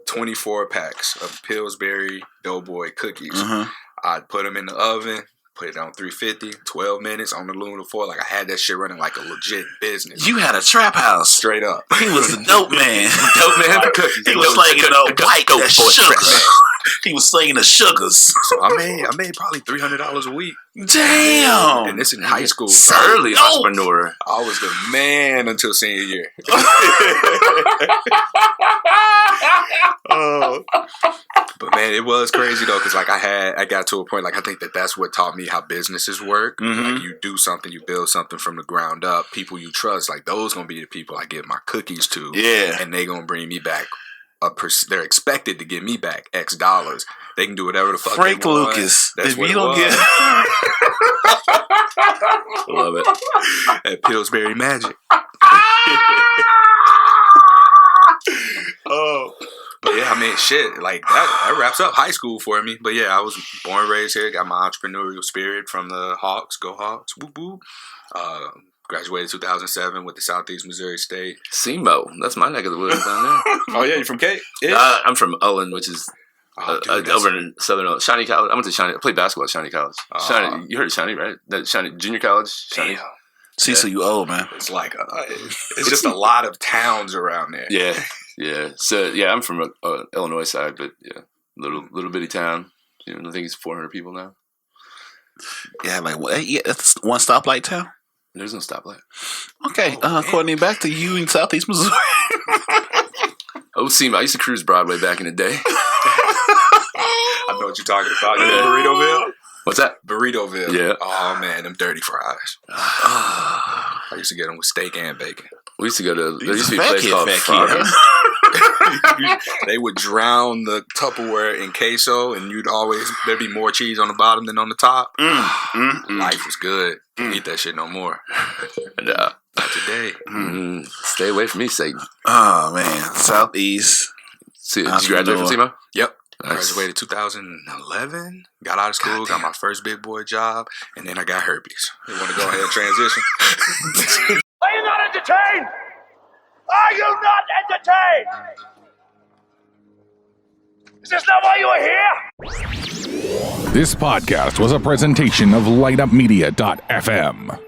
24 packs of Pillsbury Doughboy cookies. I'd put them in the oven, put it on 350, 12 minutes on the aluminum foil. Like, I had that shit running like a legit business. You had a trap house. Straight up. He was the dope man. Dope man for cookies. He was slinging the white sugar. He was slinging the sugars. So I made probably $300 a week. Damn. And this in high school. Early entrepreneur. I was the man until senior year. But man, it was crazy though, because like I got to a point, like I think that's what taught me how businesses work. Like, you do something, you build something from the ground up. People you trust, like those gonna be the people I give my cookies to. Yeah, and they gonna bring me back. They're expected to give me back X dollars. They can do whatever the fuck Frank they want. Lucas. That's if what you don't get Love it. At Pillsbury Magic. I mean, shit, like that wraps up high school for me. But yeah, I was born and raised here. Got my entrepreneurial spirit from the Hawks. Go Hawks. Whoop whoop. Graduated 2007 with the Southeast Missouri State. SEMO. That's my neck of the woods down there. Oh yeah, you from Cape? I'm from Ullen, which is over in Southern Ullen. Shawnee College. I went to Shawnee. I played basketball at Shawnee College. Shawnee, you heard of Shawnee, right? That Shawnee Junior College. Shawnee. Damn. See, so you old, man. It's like it's just a lot of towns around there. Yeah. So yeah, I'm from Illinois side, but yeah, little bitty town. You know, I think it's 400 people now. Yeah, like what? Yeah, it's one stoplight town. There's no stoplight. Okay, Courtney, back to you in Southeast Missouri. SEMO. I used to cruise Broadway back in the day. I know what you're talking about. You know Burritoville? What's that? Burritoville. Yeah. Oh man, them dirty fries. I used to get them with steak and bacon. We used to go to. There used to be a place called Fridays. They would drown the Tupperware in queso, and there'd be more cheese on the bottom than on the top. Life was good. Can't eat that shit no more. Not today. Stay away from me, Satan. Oh man, Southeast. Did you graduate from SEMO? Yep. Nice. Graduated 2011. Got out of school, got my first big boy job, and then I got herpes. You want to go ahead and transition? Are you not entertained? Are you not entertained? Is this not why you are here? This podcast was a presentation of lightupmedia.fm.